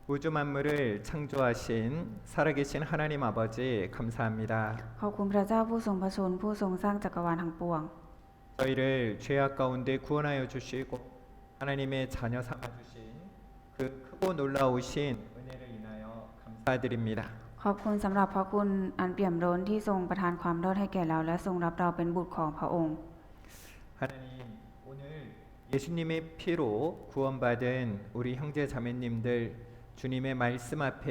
우주 만물을 창조하신 살아계신 하나님 아버지 감사합니다. ขอบคุณพระเจ้าผู้ทรงพระชนผู้ทรงสร้างจักรวาลทั้งปวง 저희를 죄악 가운데 구원하여 주시고 하나님의 자녀 삼아 주신 그 크고 놀라우신 은혜를 인하여 감사드립니다. ขอบคุณสำหรับพระคุณอันเปี่ยมล้นที่ทรงประทานความรอดให้แก่เราและทรงรับเราเป็นบุตรของพระองค์ 하나님 오늘 예수님의 피로 구원받은 우리 형제 자매님들 주님의 말씀 앞에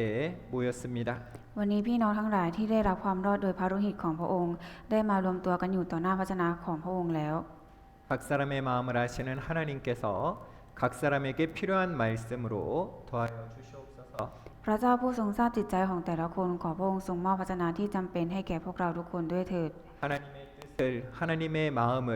모였습니다. วันนี้พี่น้องทั้งหลายที่ได้รับความรอดโดยพระโลหิตของพระองค์ ได้มารวมตัวกันอยู่ต่อหน้าพระวจนะของพระองค์แล้ว 각 사람의 마음을 아시는 하나님께서 각 사람에게 필요한 말씀으로 도와여 주시옵소서. พระเจ้าผู้ทรงทราบจิตใจของแต่ละคนขอพระองค์ทรงมอบพระวจนะที่จำเป็นให้แก่พวกเราทุกคนด้วยเถิด 하나님의 뜻을 하나님의 마음을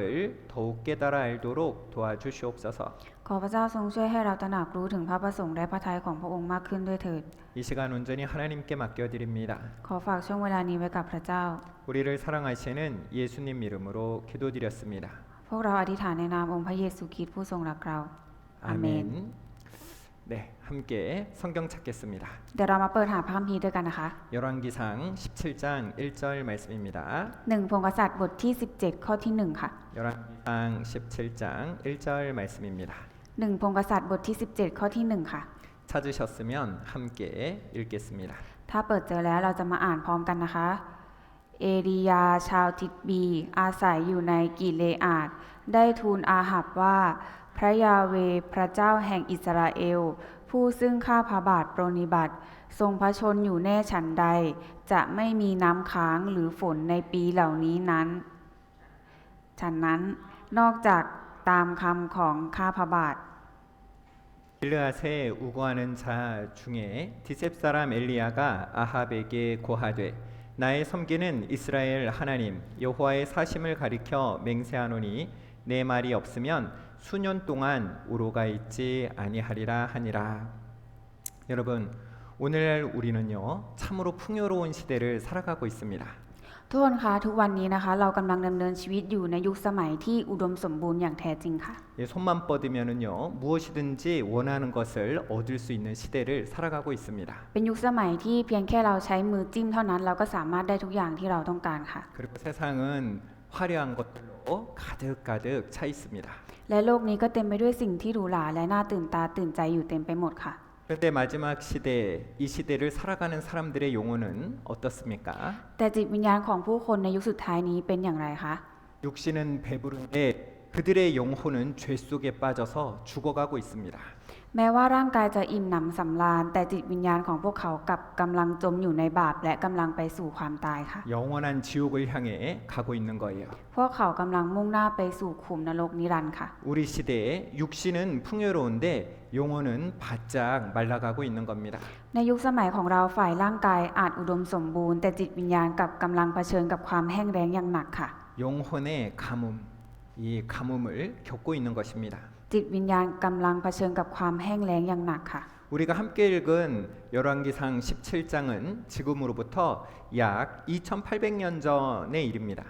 더욱 깨달아 알도록 도와주시옵소서. ขอพระเจ้าทรงช่วยให้เราตระหนักรู้ถึงพระประสงค์และพระทัยของพระองค์มากขึ้นด้วยเถิด 이 시간 온전히 하나님께 맡겨드립니다. ขอฝากช่วงเวลานี้ไว้กับพระเจ้า 우리를 사랑하시는 예수님 이름으로 기도드렸습니다. พวกเราอธิษฐานในนามองค์พระเยซูคริสต์ผู้ทรงรักเรา 아멘. 네, 함께 성경 찾겠습니다. เดี๋ยวเรามาเปิดหาพระคัมภีร์ด้วยกันนะคะ 열왕기상 17장 1절 말씀입니다. 1 พงศ์กษัตริย์บทที่ 17 ข้อที่ 1 ค่ะ 열왕기상 17장 1절 말씀입니다. 1 พงศ์กษัตริย์บทที่ 17 ข้อที่ 1 ค่ะ 찾으셨으면 함께 읽겠습니다. ถ้าเปิดเจอแล้วเราจะมาอ่านพร้อมกันนะคะ เอลียาชาวทิศบีอาศัยอยู่ในกิเลอาดได้ทูลอาหับว่าพระยาเวห์พระเจ้าแห่งอิสราเอลผู้ซึ่งข้าพระบาทปรนนิบัติทรงพระชนอยู่แน่ฉันใดจะไม่มีน้ำค้างหรือฝนในปีเหล่านี้นั้นฉันนั้นนอกจากตามคำของข้าพระบาท 길르앗에 우거하는 자 중에 디셉 사람 엘리야가 아합에게 고하되 나의 섬기는 이스라엘 하나님 여호와의 사심을 가리켜 맹세하노니 내 말이 없으면 수년 동안 우로가 있지 아니하리라 하니라. 여러분 오늘날 우리는요 참으로 풍요로운 시대를 살아가고 있습니다. ทุกคนคะทุกวันนี้นะคะเรากำลังดำเนินชีวิตอยู่ในยุคสมัยที่อุดมสมบูรณ์อย่างแท้จริงค่ะ 예, 손만 뻗으면은요 무엇이든지 원하는 것을 얻을 수 있는 시대를 살아가고 있습니다. เป็นยุคสมัยที่เพียงแค่เราใช้มือจิ้มเท่านั้นเราก็สามารถได้ทุกอย่างที่เราต้องการค่ะ 그리고 세상은 화려한 것들로 가득가득 차 있습니다. และโลกนี้ก็เต็มไปด้วยสิ่งที่หรูหราและน่าตื่นตาตื่นใจอยู่เต็มไปหมดค่ะ 그런데 마지막 시대 이 시대를 살아가는 사람들의 영혼은 어떻습니까? แต่จิตวิญญาณของผู้คนในยุคสุดท้ายนี้เป็นอย่างไรคะ 육신은 배부른데 그들의 영혼은 죄 속에 빠져서 죽어가고 있습니다. แม้ว่าร่างกายจะอิ่มหนำสำราญแต่จิตวิญญาณของพวกเขากลับกำลังจมอยู่ในบาปและกำลังไปสู่ความตายค่ะ 영원한 지옥을 향해 가고 있는 거예요. พวกเขากำลังมุ่งหน้าไปสู่ขุมนรกนิรันดร์ค่ะ 우리 시대에 육신은 풍요로운데 영혼은 바짝 말라가고 있는 겁니다. ในยุคสมัยของเราฝ่ายร่างกายอาจอุดมสมบูรณ์แต่จิตวิญญาณกับกำลังเผชิญกับความแห้งแล้งอย่างหนักค่ะ 영혼의 가뭄, 이 가뭄을 겪고 있는 것입니다. จิตวิญญาณกำลังเผชิญกับความแห้งแล้งอย่างหนักค่ะ 우리가 함께 읽은 열왕기상 17장은 지금으로부터 약 2800년 전의 일입니다.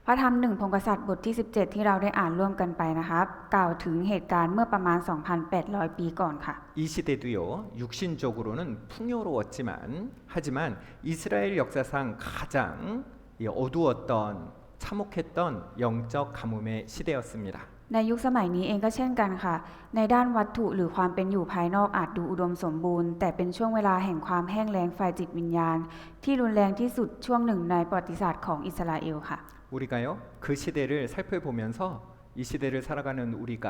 พระธรรม1 พงศ์กษัตริย์บทที่ 17 ที่เราได้อ่านร่วมกันไปนะครับกล่าวถึงเหตุการณ์เมื่อประมาณ 2,800 ปีก่อนค่ะ 이 시대도요 육신적으로는 풍요로웠지만 하지만 이스라엘 역사상 가장 어두웠던 참혹했던 영적 가뭄의 시대였습니다. ในยุคสมัยนี้เองก็เช่นกันค่ะ ในด้านวัตถุหรือความเป็นอยู่ภายนอกอาจดูอุดมสมบูรณ์แต่เป็นช่วงเวลาแห่งความแห้งแล้งฝ่ายจิตวิญญาณที่รุนแรงที่สุดช่วงหนึ่งในประวัติศาสตร์ของอิสราเอลค่ะ 우리가요 그 시대를 살펴보면서 이 시대를 살아가는 우리가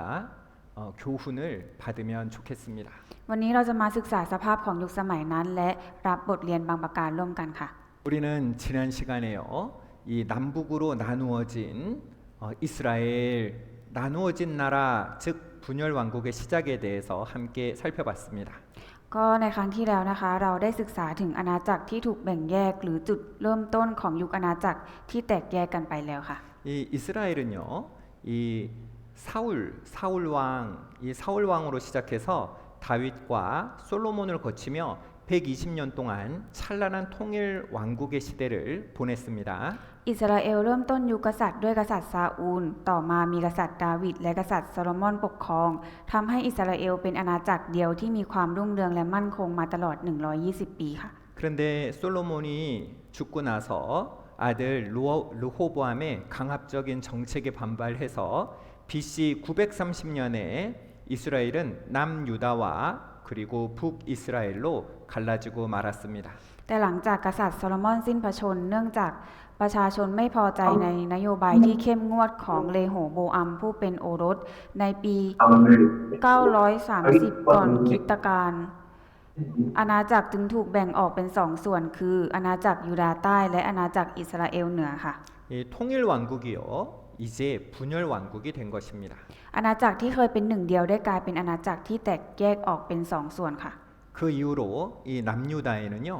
교훈을 받으면 좋겠습니다. วันนี้เราจะมาศึกษาสภาพของยุคสมัยนั้นและรับบทเรียนบางประการร่วมกันค่ะ 우리는 지난 시간에요 이 남북으로 나누어진 이스라엘 나누어진 나라 즉 분열 왕국의 시작에 대해서 함께 살펴봤습니다. ก็ในครั้งที่แล้วนะคะเราได้ศึกษาถึงอาณาจักรที่ถูกแบ่งแยกหรือจุดเริ่มต้นของยุคอาณาจักรที่แตกแยกกันไปแล้วค่ะ 이 이스라엘은요 이 사울 왕 이 사울 왕으로 시작해서 다윗과 솔로몬을 거치며 120년 동안 찬란한 통일 왕국의 시대를 보냈습니다. อิสราเอลเริ่มต้นยุคกษัตริย์ด้วยกษัตริย์ซาอูล ต่อมามีกษัตริย์ดาวิดและกษัตริย์โซโลมอนปกครองทำให้อิสราเอลเป็นอาณาจักรเดียวที่มีความรุ่งเรืองและมั่นคงมาตลอด 120 ปีค่ะ 그런데 솔로몬이 죽고 나서 아들 르호보암의 강압적인 정책에 반발해서 BC 930년에 이스라엘은 남유다와 그리고 북이스라엘로 갈라지고 말았습니다. แต่หลังจากกษัตริย์โซโลมอนสิ้นพระชนม์เนื่องจากประชาชนไม่พอใจในนโยบายที่เข้มงวดของเลโหโบอัมผู้เป็นโอรสในปี 930 ก่อนคริสตกาลอาณาจักรจึงถูกแบ่งออกเป็นสองส่วนคืออาณาจักรยูดาห์ใต้และอาณาจักรอิสราเอลเหนือค่ะ 이 통일 왕국이요 이제 분열 왕국이 된 것입니다. อาณาจักรที่เคยเป็นหนึ่งเดียวได้กลายเป็นอาณาจักรที่แตกแยกออกเป็นสองส่วนค่ะ 그 이후로 이 남유다에는요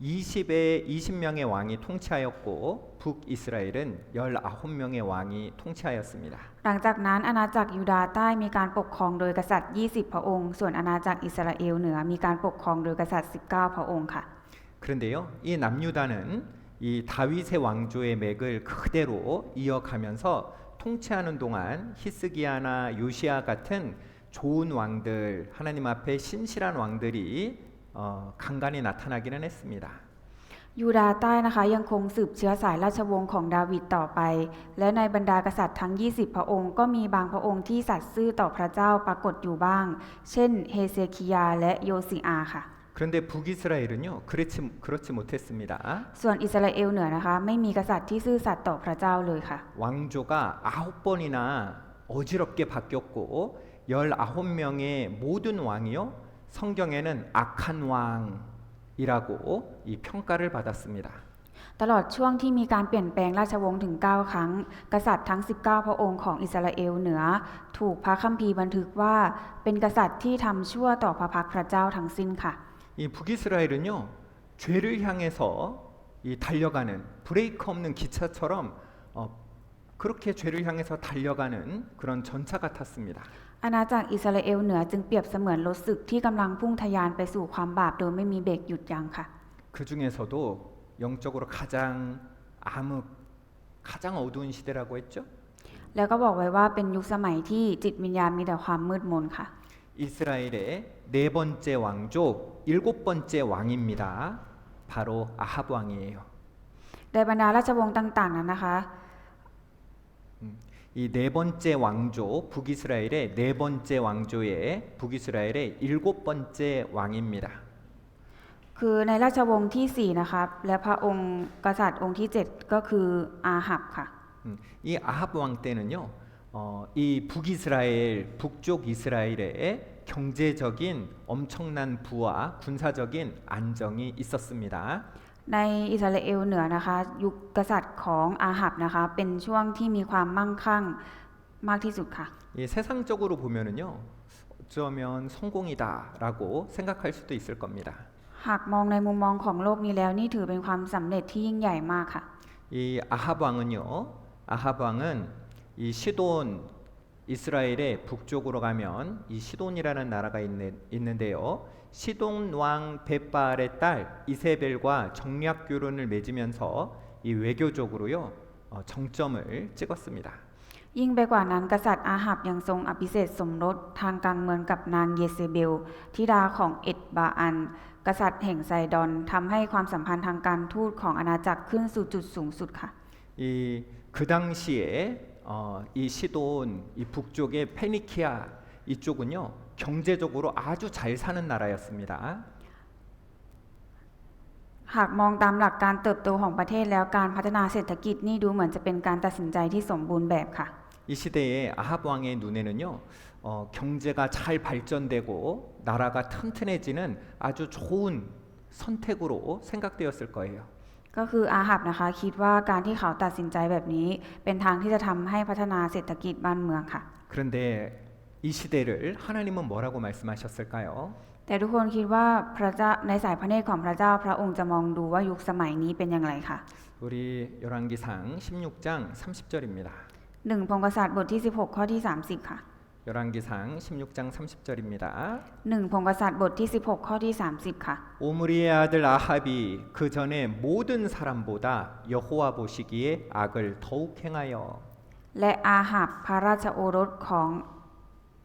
20명의 왕이 통치하였고 북이스라엘은 19명의 왕이 통치하였습니다. หลังจากนั้นอาณาจักรยูดาห์ใต้มีการปกครองโดยกษัตริย์ 20 พระองค์ ส่วนอาณาจักรอิสราเอลเหนือมีการปกครองโดยกษัตริย์ 19 พระองค์ค่ะ 그런데요 이 남유다는 이 다윗의 왕조의 맥을 그대로 이어가면서 통치하는 동안 히스기야나 요시야 같은 좋은 왕들 하나님 앞에 신실한 왕들이 간간히 나타나기는 했습니다. ยูดาห์ใต้นะคะยังคงสืบเชื้อสายราชวงศ์ของดาวิดต่อไป และในบรรดากษัตริย์ทั้ง 20 พระองค์ก็มีบางพระองค์ที่สัตย์ซื่อต่อพระเจ้าปรากฏอยู่บ้าง เช่นเฮเซคิยาและโยซิอาค่ะ 그런데 북이스라엘은요 그렇지 못했습니다. ส่วนอิสราเอลเหนือนะคะไม่มีกษัตริย์ที่ซื่อสัตย์ต่อพระเจ้าเลยค่ะ 왕조가 9번이나 어지럽게 바뀌었고 19명의 모든 왕이요 성경에는 악한 왕이라고 이 평가를 받았습니다. ตลอดช่วงที่มีการเปลี่ยนแปลงราชวงศ์ถึง 9 ครั้ง กษัตริย์ทั้ง 19 พระองค์ของอิสราเอลเหนือ ถูกพระคัมภีร์บันทึกว่าเป็นกษัตริย์ที่ทำชั่วต่อพระพักตร์พระเจ้าทั้งสิ้นค่ะ 이 북이스라엘은요 죄를 향해서 이 달려가는 브레이크 없는 기차처럼 그렇게 죄를 향해서 달려가는 그런 전차 같았습니다. อาณาจักรอิสราเอลเหนือจึงเปรียบเสมือนรถศึกที่กำลังพุ่งทะยานไปสู่ความบาปโดยไม่มีเบรกหยุดยั้งค่ะ 그 중에서도 영적으로 가장 암흑, 가장 어두운 시대라고 했죠. แล้วก็บอกไว้ว่าเป็นยุคสมัยที่จิตวิญญาณมีแต่ความมืดมนค่ะ 이스라엘의 네 번째 왕족, 일곱 번째 왕입니다. 바로 아합 왕이에요. ในบรรดาราชวงศ์ต่างๆนั้นนะคะ 이 네 번째 왕조, 북이스라엘의 네 번째 왕조의 북이스라엘의 일곱 번째 왕입니다. คือในราชวงศ์ที่ 4 นะคะและพระองค์กษัตริย์องค์ที่ 7 ก็คืออาหับค่ะ 이 아합 왕 때는요, 이 북이스라엘, 북쪽 이스라엘에 경제적인 엄청난 부와 군사적인 안정이 있었습니다. ในอิสราเอลเหนือนะคะยุคกษัตริย์ของอาหับนะคะเป็นช่วงที่มีความมั่งคั่งมากที่สุดค่ะ 이 세상적으로 보면은요, 어쩌면 성공이다라고 생각할 수도 있을 겁니다. หากมองในมุมมองของโลกนี้แล้วนี่ถือเป็นความสำเร็จที่ยิ่งใหญ่มากค่ะ 이 아합 왕은요, 아합 왕은 이 시돈 이스라엘의 북쪽으로 가면 이 시돈이라는 나라가 있는데요. 시돈 왕 벳바알의 딸 이세벨과 정략 교련을 맺으면서 이 외교적으로요 정점을 찍었습니다. ยิ่งไปกว่านั้นกษัตริย์อาหับยังทรงอภิเษกสมรสทางการเมืองกับนางเยเซเบลธิดาของเอ็ดบาอัน กษัตริย์แห่งไซดอนทำให้ความสัมพันธ์ทางการทูตของอาณาจักรขึ้นสู่จุดสูงสุดค่ะ 그 당시에 이 시돈 이 북쪽의 페니키아 이쪽은요 경제적으로 아주 잘 사는 나라였습니다. หากมองตามหลักการเติบโตของประเทศแล้วการพัฒนาเศรษฐกิจนี่ดูเหมือนจะเป็นการตัดสินใจที่สมบูรณ์แบบค่ะ 이 시대에 아합 왕의 눈에는요 경제가 잘 발전되고 나라가 튼튼해지는 아주 좋은 선택으로 생각되었을 거예요. ก็คืออาหับนะคะคิดว่าการที่เขาตัดสินใจแบบนี้เป็นทางที่จะทำให้พัฒนาเศรษฐกิจบ้านเมืองค่ะ 그런데 이 시대를 하나님은 뭐라고 말씀하셨을까요? แต่ทุกคนคิดว่าพระเจ้าในสายพระเนตรของพระเจ้าพระองค์จะมองดูว่ายุคสมัยนี้เป็นอย่างไรค่ะ 우리 열왕기상 16장 30절입니다. 1 พงศ์กษัตริย์บทที่ 16 ข้อที่ 30 ค่ะ 열왕기상 16장 30절입니다. 1 พงศ์กษัตริย์บทที่ 16 ข้อที่ 30 ค่ะ 오므리의 아들 아합이 그 전에 모든 사람보다 여호와 보시기에 악을 더욱 행하여 และอาหับพระราชโอรสของ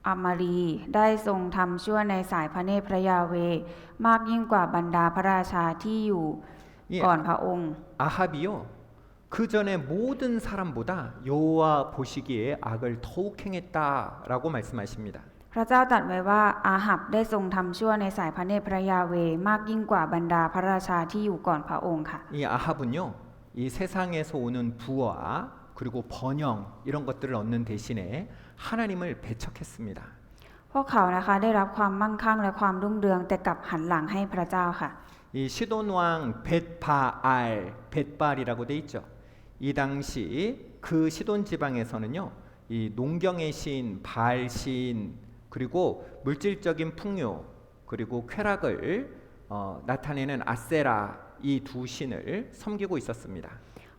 อามารีได้ทรงทำชั่วในสายพระเนตรพระยาเวห์มากยิ่งกว่าบรรดาพระราชาที่อยู่ก่อนพระองค์ 아합이요 그 전에 모든 사람보다 여호와 보시기에 악을 더욱 행했다라고 말씀하십니다. พระเจ้าตรัสไว้ว่าอาหับได้ทรงทำชั่วในสายพระเนตรพระยาเวห์มากยิ่งกว่าบรรดาพระราชาที่อยู่ก่อนพระองค์ค่ะ 이 아합은요 이 세상에서 오는 부와 그리고 번영 이런 것들을 얻는 대신에 하나님을 배척했습니다. พวกเขานะคะได้รับความมั่งคั่งและความรุ่งเรืองแต่กลับหันหลังให้พระเจ้าค่ะ 이 시돈왕 벳바알 벳발이라고 돼 있죠. 이 당시 그 시돈 지방에서는요 이 농경의 신, 바알 신 그리고 물질적인 풍요 그리고 쾌락을 나타내는 아세라 이 두 신을 섬기고 있었습니다.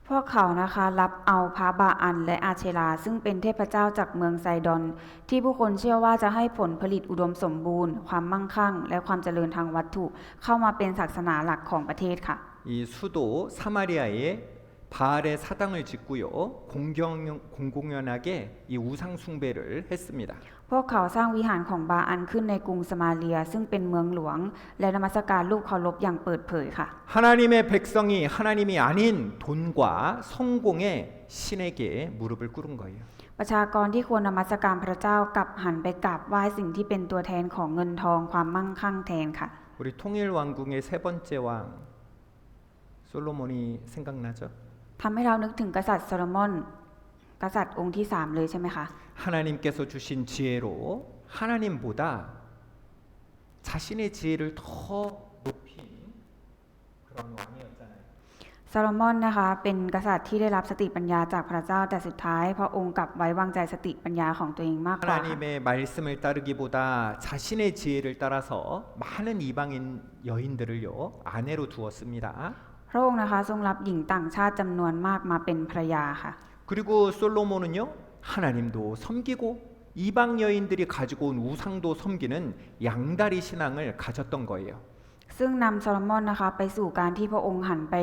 พวกเขานะคะรับเอาพระบาอันและอาเชลาซึ่งเป็นเทพเจ้าจากเมืองไซดอนที่ผู้คนเชื่อว่าจะให้ผลผลิตอุดมสมบูรณ์ความมั่งคั่งและความเจริญทางวัตถุเข้ามาเป็นศาสนาหลักของประเทศค่ะ 이 수도 사마리아에 바알의 사당을 짓고요 공공연하게 이 우상 숭배를 했습니다. พวกเขาสร้างวิหารของบาอันขึ้นในกรุงสมาเรียซึ่งเป็นเมืองหลวงและนมัสการรูปเคารพอย่างเปิดเผยค่ะ 하나님의 백성이 하나님이 아닌 돈과 성공의 신에게 무릎을 꿇은 거예요. ประชากรที่ควรนมัสการพระเจ้ากลับหันไปกราบไหว้สิ่งที่เป็นตัวแทนของเงินทองความมั่งคั่งแทนค่ะ 우리 통일 왕궁의 세 번째 왕 솔로몬이 생각나죠? ทำให้เรานึกถึงกษัตริย์โซโลมอนกษัตริย์องค์ที่ 3 เลยใช่ไหมคะ 하나님께서 주신 지혜로 하나님보다 자신의 지혜를 더 높인 그런 왕이었잖아요. โซโลมอนนะคะเป็นกษัตริย์ที่ได้รับสติปัญญาจากพระเจ้าแต่สุดท้ายพระองค์กลับไว้วางใจสติปัญญาของตัวเองมากกว่าค่ะ 하나님의 말씀을 따르기보다 자신의 지혜를 따라서 많은 이방인 여인들을요 아내로 두었습니다. พระองค์นะคะทรงรับหญิงต่างชาติจำนวนมากมาเป็นภรรยาค่ะ 그리고 솔로몬은요 하나님도 섬기고 이방 여인들이 가지고 온 우상도 섬기는 양다리 신앙을 가졌던 거예요. ซึ่งนำโซโลมอนนะคะไปสู่การที่พระองค์หันไป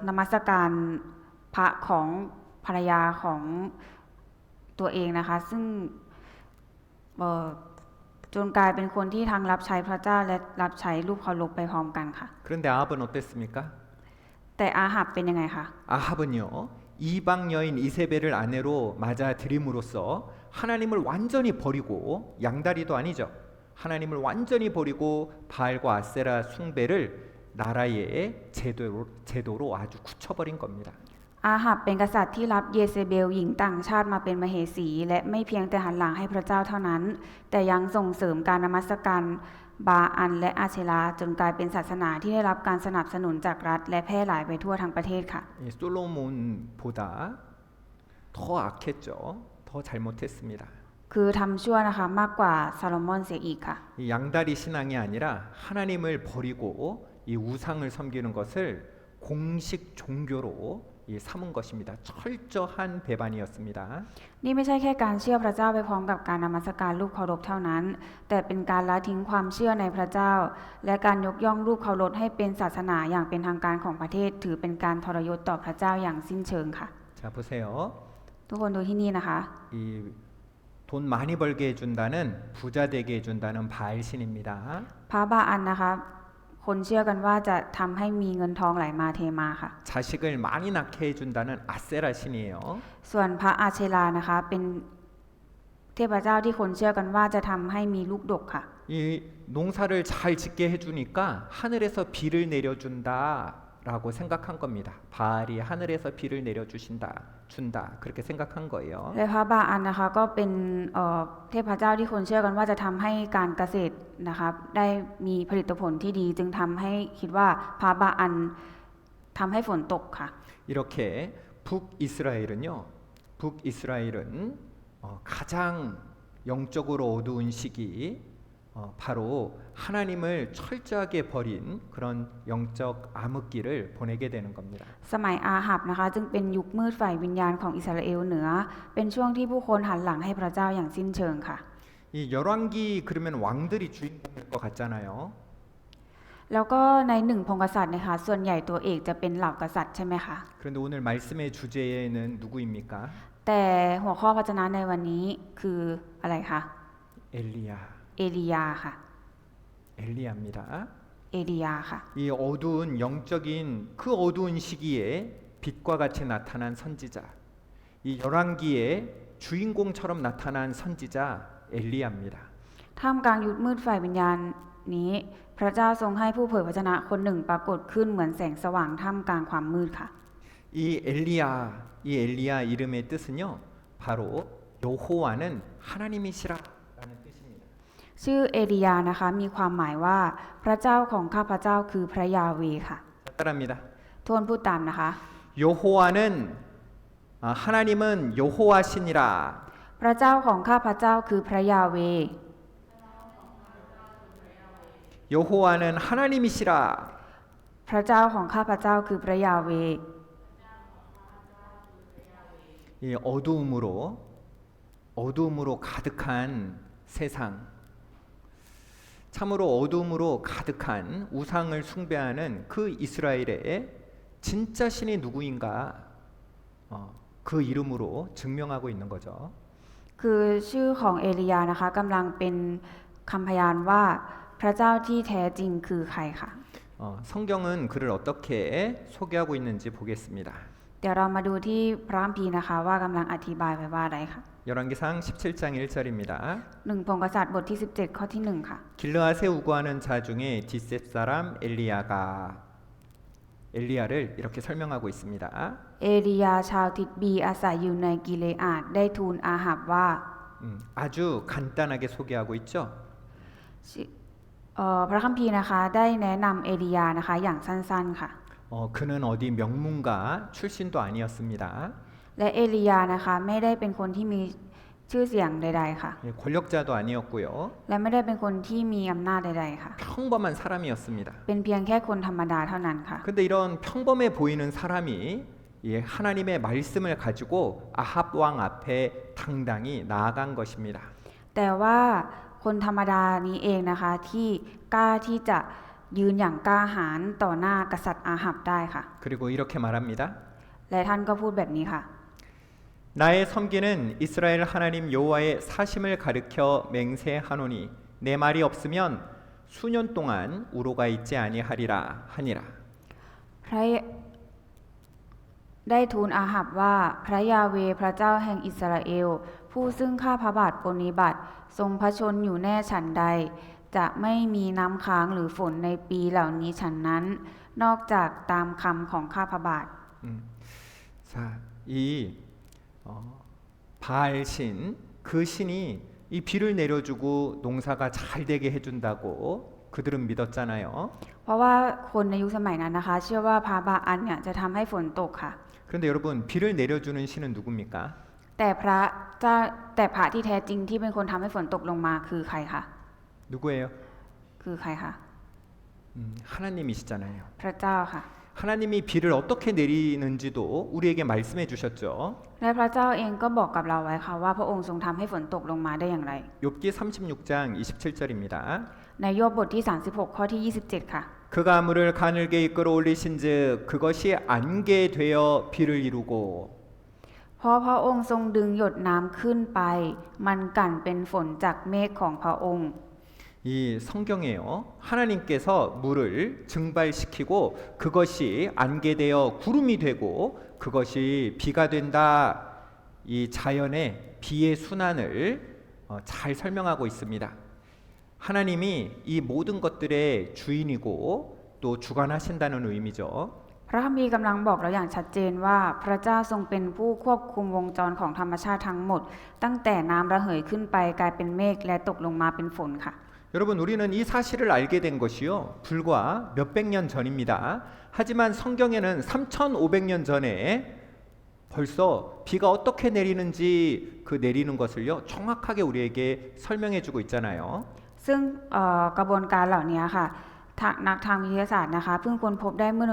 นมัสการพระของภรรยาของตัวเองนะคะซึ่งจนกลายเป็นคนที่ทั้งรับใช้พระเจ้าและรับใช้รูปเคารพไปพร้อมกันค่ะ 그런데 아합은 어땠습니까? แต่อาหับเป็นยังไงคะ 아합은요 이방 여인 이세벨을 아내로 맞아들임으로써 하나님을 완전히 버리고 양다리도 아니죠. 하나님을 완전히 버리고 바알과 아세라 숭배를 나라의 제도로 아주 굳혀버린 겁니다. อาหับเป็นกษัตริย์ที่รับเยเซเบลหญิงต่างชาติมาเป็นมเหสีและไม่เพียงแต่หันหลังให้พระเจ้าเท่านั้นแต่ยังส่งเสริมการนมัสการบาอันและอาเชลาจนกลายเป็นศาสนาที่ได้รับการสนับสนุนจากรัฐและแพร่หลายไปทั่วทั้งประเทศค่ะ 솔로몬보다 더 악했죠. 더 잘못했습니다. คือทำชั่วนะคะมากกว่าซาโลมอนเสียอีกค่ะ 이 양다리 신앙이 아니라 하나님을 버리고 이 우상을 섬기는 것을 공식 종교로 삼은 것입니다. 철저한 배반이었습니다. นี่ไม่ใช่แค่การเชื่อพระเจ้าไปพร้อมกับการนมัสการรูปเคารพเท่านั้นแต่เป็นการละทิ้งความเชื่อในพระเจ้าและการยกย่องรูปเคารพให้เป็นศาสนาอย่างเป็นทางการของประเทศถือเป็นการทรยศต่อพระเจ้าอย่างสิ้นเชิงค่ะ 자 보세요. ทุกคนดูที่นี่นะคะ 이 돈 많이 벌게 해준다는 부자 되게 해준다는 바알신입니다. พระบาอันนะคะคนเชื่อกันว่าจะทำให้มีเงินทองไหลมาเทมาค่ะ 자식을 많이 낳게 해준다는 아세라 신이에요. ส่วนพระอาเชลานะคะเป็นเทพเจ้าที่คนเชื่อกันว่าจะทำให้มีลูกดกค่ะ 이 농사를 잘 짓게 해주니까 하늘에서 비를 내려준다라고 생각한 겁니다. 바알이 하늘에서 비를 준다 그렇게 생각한 거예요. และพระบาอันนะคะก็เป็นเทพเจ้าที่คนเชื่อกันว่าจะทำให้การเกษตรนะคะได้มีผลิตผลที่ดีจึงทำให้คิดว่าพระบาอันทำให้ฝนตกค่ะ 이렇게 북이스라엘은 가장 영적으로 어두운 시기 바로 하나님을 철저하게 버린 그런 영적 암흑기를 보내게 되는 겁니다. สมัยอาหับนะคะจึงเป็นยุคมืดฝ่ายวิญญาณของอิสราเอลเหนือเป็นช่วงที่ผู้คนหันหลังให้พระเจ้าอย่างสิ้นเชิงค่ะ 이 열왕기 그러면 왕들이 주인공일 것 같잖아요. แล้วก็ในหนึ่งพงศ์กษัตริย์นะคะส่วนใหญ่ตัวเอกจะเป็นเหล่ากษัตริย์ใช่ไหมคะ 그런데 오늘 말씀의 주제는 누구입니까? แต่หัวข้อพระวจนะในวันนี้คืออะไรคะ 엘리야. เอลียาค่ะ 엘리야입니다. เอลียาค่ะ 이 어두운 영적인 그 어두운 시기에 빛과 같이 나타난 선지자. 이 열왕기에 주인공처럼 나타난 선지자 엘리야입니다. ท่ามกลางยุคมืดฝ่ายวิญญาณนี้พระเจ้าทรงให้ผู้เผยพระวจนะคนหนึ่งปรากฏขึ้นเหมือนแสงสว่างท่ามกลางความมืดค่ะ 이 엘리야 이름의 뜻은요. 바로 여호와는 하나님이시라라는 뜻입니다. ชื่อเอลียานะคะมีความหมายว่าพระเจ้าของข้าพระเจ้าคือพระยาเวห์ค่ะ 자, 따라합니다. ทวนพูดตามนะคะ 여호와는 하나님은 여호와시니라. พระเจ้าของข้าพระเจ้าคือพระยาเวห์ 여호와는 하나님이시라. พระเจ้าของข้าพระเจ้าคือพระยาเวห์ 이 어두움으로 가득한 세상. 참으로 어두움으로 가득한 우상을 숭배하는 그 이스라엘의 진짜 신이 누구인가? 그 이름으로 증명하고 있는 거죠. คือชื่อของเอลียานะคะกำลังเป็นคำพยานว่าพระเจ้าที่แท้จริงคือใครค่ะ 성경은 그를 어떻게 소개하고 있는지 보겠습니다. เดี๋ยวเรามาดูที่พระคัมภีร์นะคะว่ากำลังอธิบายไว้ว่าอะไรค่ะ 열왕기상 17장 1절입니다. หนึ่งพงศ์กษัตริย์บทที่ 17 ข้อที่ 1 ค่ะ 길르앗에 우거하는 자 중에 디셉 사람 엘리야를 이렇게 설명하고 있습니다. เอลียาชาวทิศบีอาศัยอยู่ในกิเลอาดได้ทูลอาหับว่า 아주 간단하게 소개하고 있죠. พระคัมภีร์นะคะได้แนะนำเอลียานะคะอย่างสั้นๆค่ะ 그는 어디 명문가 출신도 아니었습니다. และเอลียานะคะไม่ได้เป็นคนที่มีชื่อเสียงใดๆค่ะ 권력자도 아니었고요. และไม่ได้เป็นคนที่มีอำนาจใดๆค่ะ 평범한 사람이었습니다. เป็นเพียงแค่คนธรรมดาเท่านั้นค่ะ 근데 이런 평범해 보이는 사람이 하나님의 말씀을 가지고 아합 왕 앞에 당당히 나아간 것입니다. แต่ว่าคนธรรมดานี้เองนะคะที่กล้าที่จะยืนอย่างกล้าหาญต่อหน้ากษัตริย์อาหับได้ค่ะ 그리고 이렇게 말합니다. และท่านก็พูดแบบนี้ค่ะ 나의 섬기는 이스라엘 하나님 여호와의 사심을 가르쳐 맹세하노니 내 말이 없으면 수년 동안 우로가 있지 아니하리라 하니라. พระได้ทูลอาหับว่าพระยาเวห์พระเจ้าแห่งอิสราเอลผู้ซึ่งข้าพระบาทปรนนิบัติทรงพระชนอยู่แน่ฉันใดจะไม่มีน้ำค้างหรือฝนในปีเหล่านี้ฉันนั้นนอกจากตามคำของข้าพระบาท 자, 이 바알신 그 신이 이 비를 내려주고 농사가 잘 되게 해준다고 그들은 믿었잖아요. เพราะว่าคนในยุคสมัยนั้นนะคะ เชื่อว่าพระบาอันเนี่ยจะทำให้ฝนตกค่ะ 그런데 여러분 비를 내려주는 신은 누굽니까? แต่พระที่แท้จริงที่เป็นคนทำให้ฝนตกลงมาคือใครคะ 누구예요? คือใครคะ 하나님이시잖아요. พระเจ้าค่ะ 하나님이 비를 어떻게 내리는지도 우리에게 말씀해 주셨죠. และพระเจ้าเองก็บอกกับเราไว้ค่ะว่าพระองค์ทรงทำให้ฝนตกลงมาได้อย่างไร 욥기 36장 27절입니다. ในโยบบทที่ 36 ข้อที่ 27 ค่ะ 그가 물을 가늘게 이끌어 올리신즉 그것이 안개 되어 비를 이루고 เพราะพระองค์ทรงดึงหยดน้ำขึ้นไป มันกลั่นเป็นฝนจากเมฆของพระองค์ 이 성경에요. 하나님께서 물을 증발시키고 그것이 안개되어 구름이 되고 그것이 비가 된다. 이 자연의 비의 순환을 잘 설명하고 있습니다. 하나님이 이 모든 것들의 주인이고 또 주관하신다는 의미죠. พระคัมภีร์กำลังบอกเราอย่างชัดเจนว่าพระเจ้าทรงเป็นผู้ควบคุมวงจรของธรรมชาติทั้งหมด ตั้งแต่น้ำระเหยขึ้นไปกลายเป็นเมฆและตกลงมาเป็นฝนค่ะ 여러분 우리는 이 사실을 알게 된 것이요. 불과 몇백 년 전입니다. 하지만 성경에는 3,500년 전에 벌써 비가 어떻게 내리는지 그 내리는 것을요. 정확하게 우리에게 설명해 주고 있잖아요. ซึ่งกระบวนการเหล่านี้ค่ะนักทางวิทยาศาสตร์นะคะเพิ่งค้นพบได้เมื่อ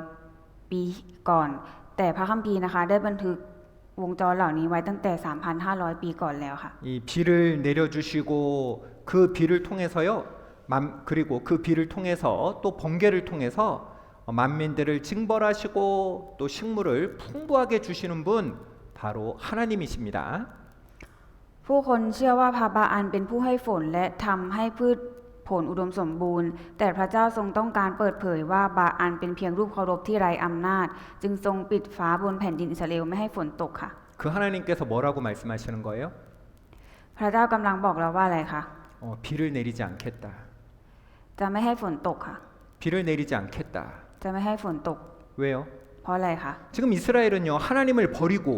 100 ปีก่อน แต่พระคัมภีร์นะคะได้บันทึกวงจรเหล่านี้ไว้ตั้งแต่ 3,500 ปีก่อนแล้วค่ะ 이 비를 내려주시고 그 비를 통해서요. 그리고 그 비를 통해서 또 번개를 통해서 만민들을 징벌하시고 또 식물을 풍부하게 주시는 분 바로 하나님이십니다. ผู้คนเชื่อว่าพระบาอันเป็นผู้ให้ฝนและทำให้พืชผลอุดมสมบูรณ์แต่พระเจ้าทรงต้องการเปิดเผยว่าบาอันเป็นเพียงรูปเคารพที่ไร้อำนาจจึงทรงปิดฟ้าบนแผ่นดินอิสราเอลไม่ให้ฝนตกค่ะ 그 하나님께서 뭐라고 말씀하시는 거예요? พระเจ้ากำลังบอกเราว่าอะไรคะ 비를 내리지 않겠다. จะไม่ให้ฝนตกค่ะ 비를 내리지 않겠다. จะไม่ให้ฝนตก 왜요? เพราะอะไรคะ 지금 이스라엘은요 하나님을 버리고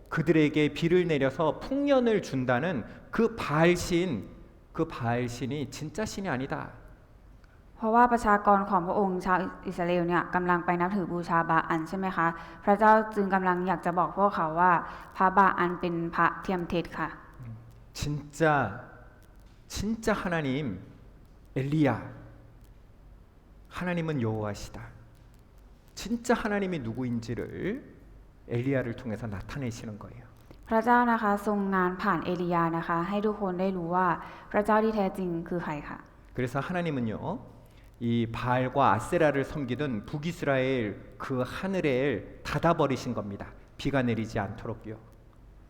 그들에게 비를 내려서 풍년을 준다는 그 바알신이 진짜 신이 아니다. เพราะว่าประชากรของพระองค์ชาวอิสราเอลเนี่ยกำลังไปนับถือบูชาบาอันใช่ไหมคะพระเจ้าจึงกำลังอยากจะบอกพวกเขาว่าพระบาอันเป็นพระเทียมเท็จค่ะ 진짜 하나님 엘리야. 하나님은 여호와시다. 진짜 하나님이 누구인지를 엘리야를 통해서 나타내시는 거예요. พระเจ้านะคะทรงงานผ่านเอลียานะคะให้ทุกคนได้รู้ว่าพระเจ้าที่แท้จริงคือใครค่ะ 그래서 하나님은요 이 바알과 아세라를 섬기던 북이스라엘 그 하늘을 닫아버리신 겁니다. 비가 내리지 않도록요.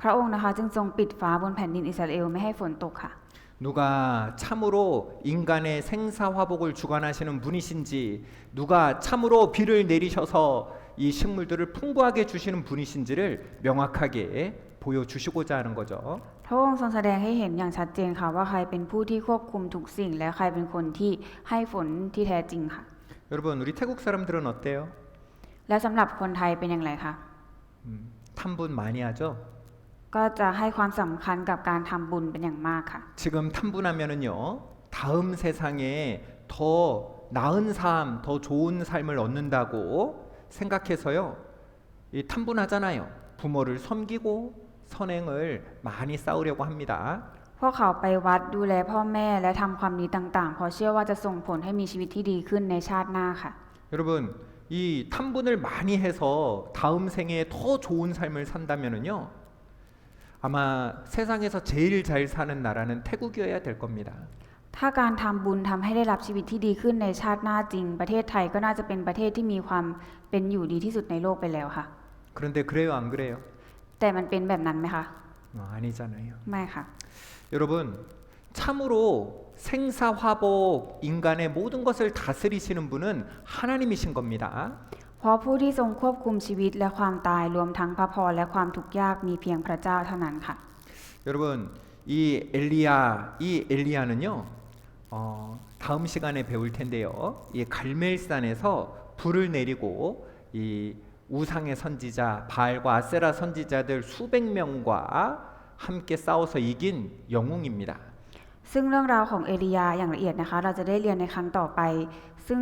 พระองค์นะคะจึงทรงปิดฟ้าบนแผ่นดินอิสราเอลไม่ให้ฝนตกค่ะ 누가 참으로 인간의 생사화복을 주관하시는 분이신지 누가 참으로 비를 내리셔서 이 식물들을 풍부하게 주시는 분이신지를 명확하게 보여주시고자 하는 거죠. พระองค์ทรงแสดงให้เห็นอย่างชัดเจนค่ะว่าใครเป็นผู้ที่ควบคุมทุกสิ่งและใครเป็นคนที่ให้ฝนที่แท้จริงค่ะ 여러분 우리 태국 사람들은 어때요? และสำหรับคนไทยเป็นอย่างไรคะ 탐분 많이 하죠? ก็จะให้ความสำคัญกับการทำบุญเป็นอย่างมากค่ะ 지금 탐분하면은요 다음 세상에 더 나은 삶, 더 좋은 삶을 얻는다고 생각해서요 이 탐분하잖아요. 부모를 섬기고 선행을 많이 쌓으려고 합니다. พวกเขาไปวัดดูแลพ่อแม่และทำความดีต่างๆเพราะเชื่อว่าจะส่งผลให้มีชีวิตที่ดีขึ้นในชาติหน้าค่ะ 여러분 이 탐분을 많이 해서 다음 생에 더 좋은 삶을 산다면은요 아마 세상에서 제일 잘 사는 나라는 태국이어야 될 겁니다. ถ้าการทำบุญทำให้ได้รับชีวิตที่ดีขึ้นในชาติหน้าจริงประเทศไทยก็น่าจะเป็นประเทศที่มีความเป็นอยู่ดีที่สุดในโลกไปแล้วค่ะ 그런데 그래요 안 그래요? แต่มันเป็นแบบนั้นไหมคะ 아니잖아요. ไม่ค่ะ 여러분 참으로 생사화복 인간의 모든 것을 다스리시는 분은 하나님이신 겁니다. เพราะผู้ที่ทรงควบคุมชีวิตและความตายรวมทั้งพระพรและความทุกข์ยากมีเพียงพระเจ้าเท่านั้นค่ะ 여러분 이 엘리야는요 다음 시간에 배울 텐데요 이 갈멜산에서 불을 내리고 이 우상의 선지자 바알과 아세라 선지자들 수백 명과 함께 싸워서 이긴 영웅입니다. ซึ่งเรื่องราวของเอลียาอย่างละเอียดนะคะเราจะได้เรียนในครั้งต่อไป ซึ่ง